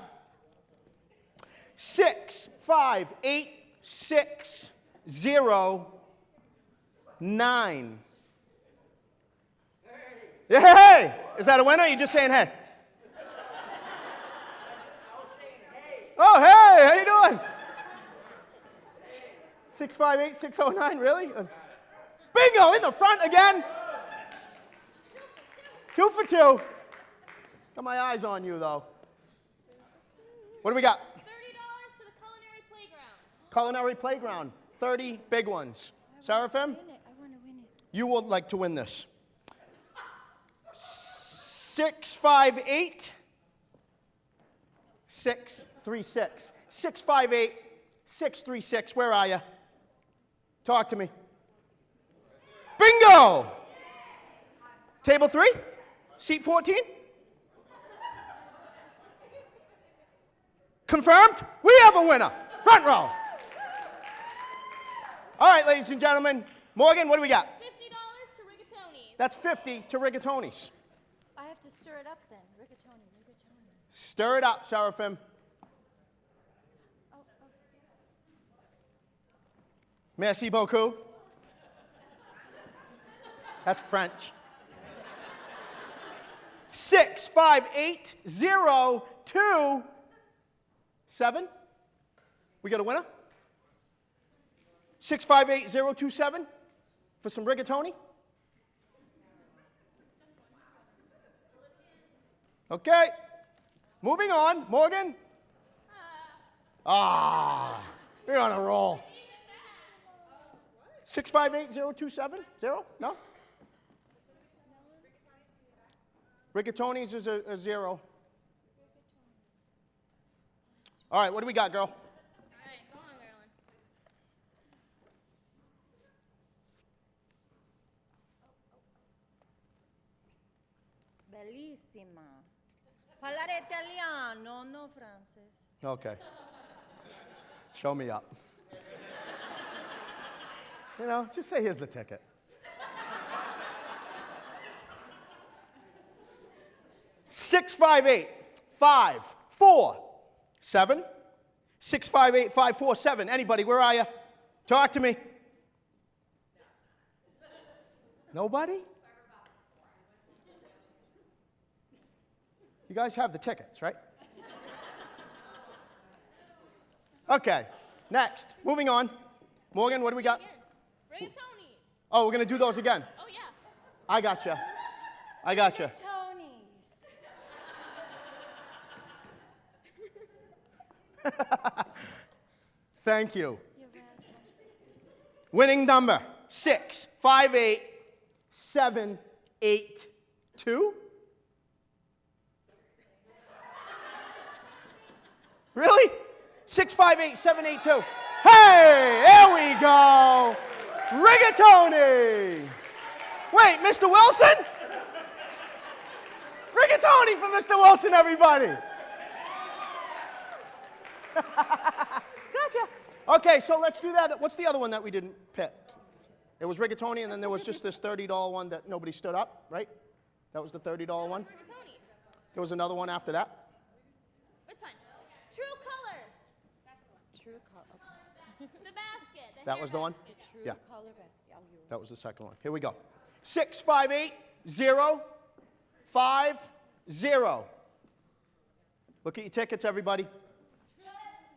658-609. Hey! Is that a winner? Or are you just saying hey? Oh, hey! How you doing? 658-609, really? Bingo! In the front again. 2 for 2. Got my eyes on you, though. What do we got? $30 to the Culinary Playground. Culinary Playground. 30 big ones. Seraphim, I want to win it. you would like to win this. 658-636. 658-636. Where are you? Talk to me. Bingo! Table 3, seat 14. Confirmed? We have a winner. Front row. All right, ladies and gentlemen. Morgan, what do we got? $50 to Rigatoni's. That's 50 to Rigatoni's. I have to stir it up then. Rigatoni. Stir it up, Seraphim. Oh. Merci beaucoup. That's French. 658-027. We got a winner? 658-027 for some rigatoni. Okay. Moving on. Morgan? We're on a roll. 658-027? Zero? No? Rigatoni's is a 0. All right, what do we got, girl? All right, go on, Marilyn. Bellissima. Parlare italiano, no francese. Okay. Show me up. You know, just say, here's the ticket. $658-547. 658-547. Anybody, where are you? Talk to me. Nobody? You guys have the tickets, right? Okay, next. Moving on. Morgan, what do we got? Rigatoni's. Oh, we're going to do those again. Oh, yeah. I gotcha. I gotcha. Thank you. You're welcome. Winning number 658-782. Really? 658-782. Hey, there we go. Rigatoni. Wait, Mr. Wilson? Rigatoni for Mr. Wilson, everybody. Gotcha. Okay, so let's do that. What's the other one that we didn't pick? It was rigatoni, and then there was just this $30 one that nobody stood up, right? That was the $30 one. Rigatoni's. There was another one after that. Which one? True Colors. True color. Okay. The basket. That hair was the one? basket. True Yeah. color basket. Oh, you. That was the second one. Here we go. 658-050. Look at your tickets, everybody.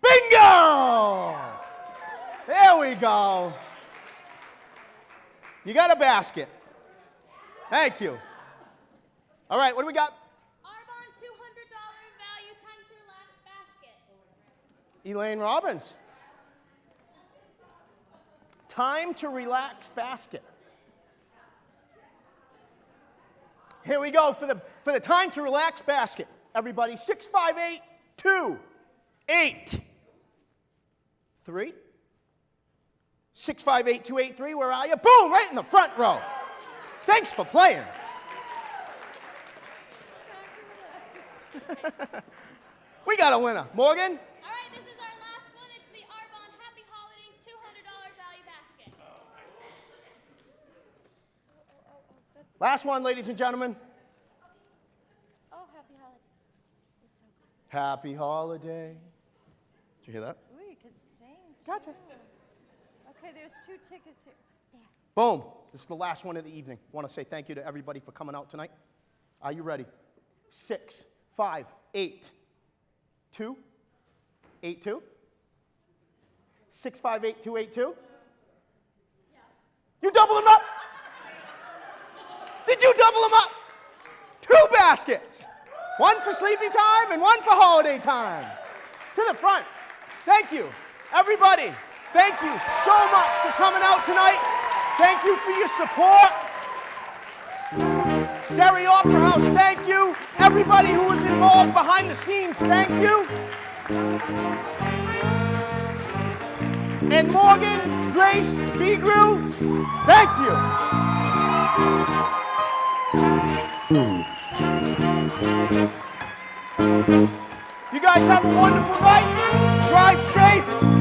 Bingo! There we go. You got a basket. Thank you. All right, what do we got? Arbonne $200 value time to relax basket. Elaine Robbins. Time to relax basket. Here we go for the time to relax basket. Everybody, 658-287. 3. 658-283, where are you? Boom, right in the front row. Thanks for playing. We got a winner. Morgan? All right, this is our last one. It's the Arbonne Happy Holidays $200 value basket. Last one, ladies and gentlemen. Oh, happy holidays. You're so good. Happy holiday. Did you hear that? Ooh, you could sing. Gotcha. Okay, there's 2 tickets here. There. Boom. This is the last one of the evening. I want to say thank you to everybody for coming out tonight. Are you ready? 6, 5, 8, 2, 8, 2. 6, 5, 8, 2, 8, 2. You double them up? Did you double them up? 2 baskets. One for sleepy time and one for holiday time. To the front. Thank you. Everybody, thank you so much for coming out tonight. Thank you for your support. Derry Opera House, thank you. Everybody who was involved behind the scenes, thank you. And Morgan, Grace, Vigru, thank you. You guys have a wonderful night. Drive safe.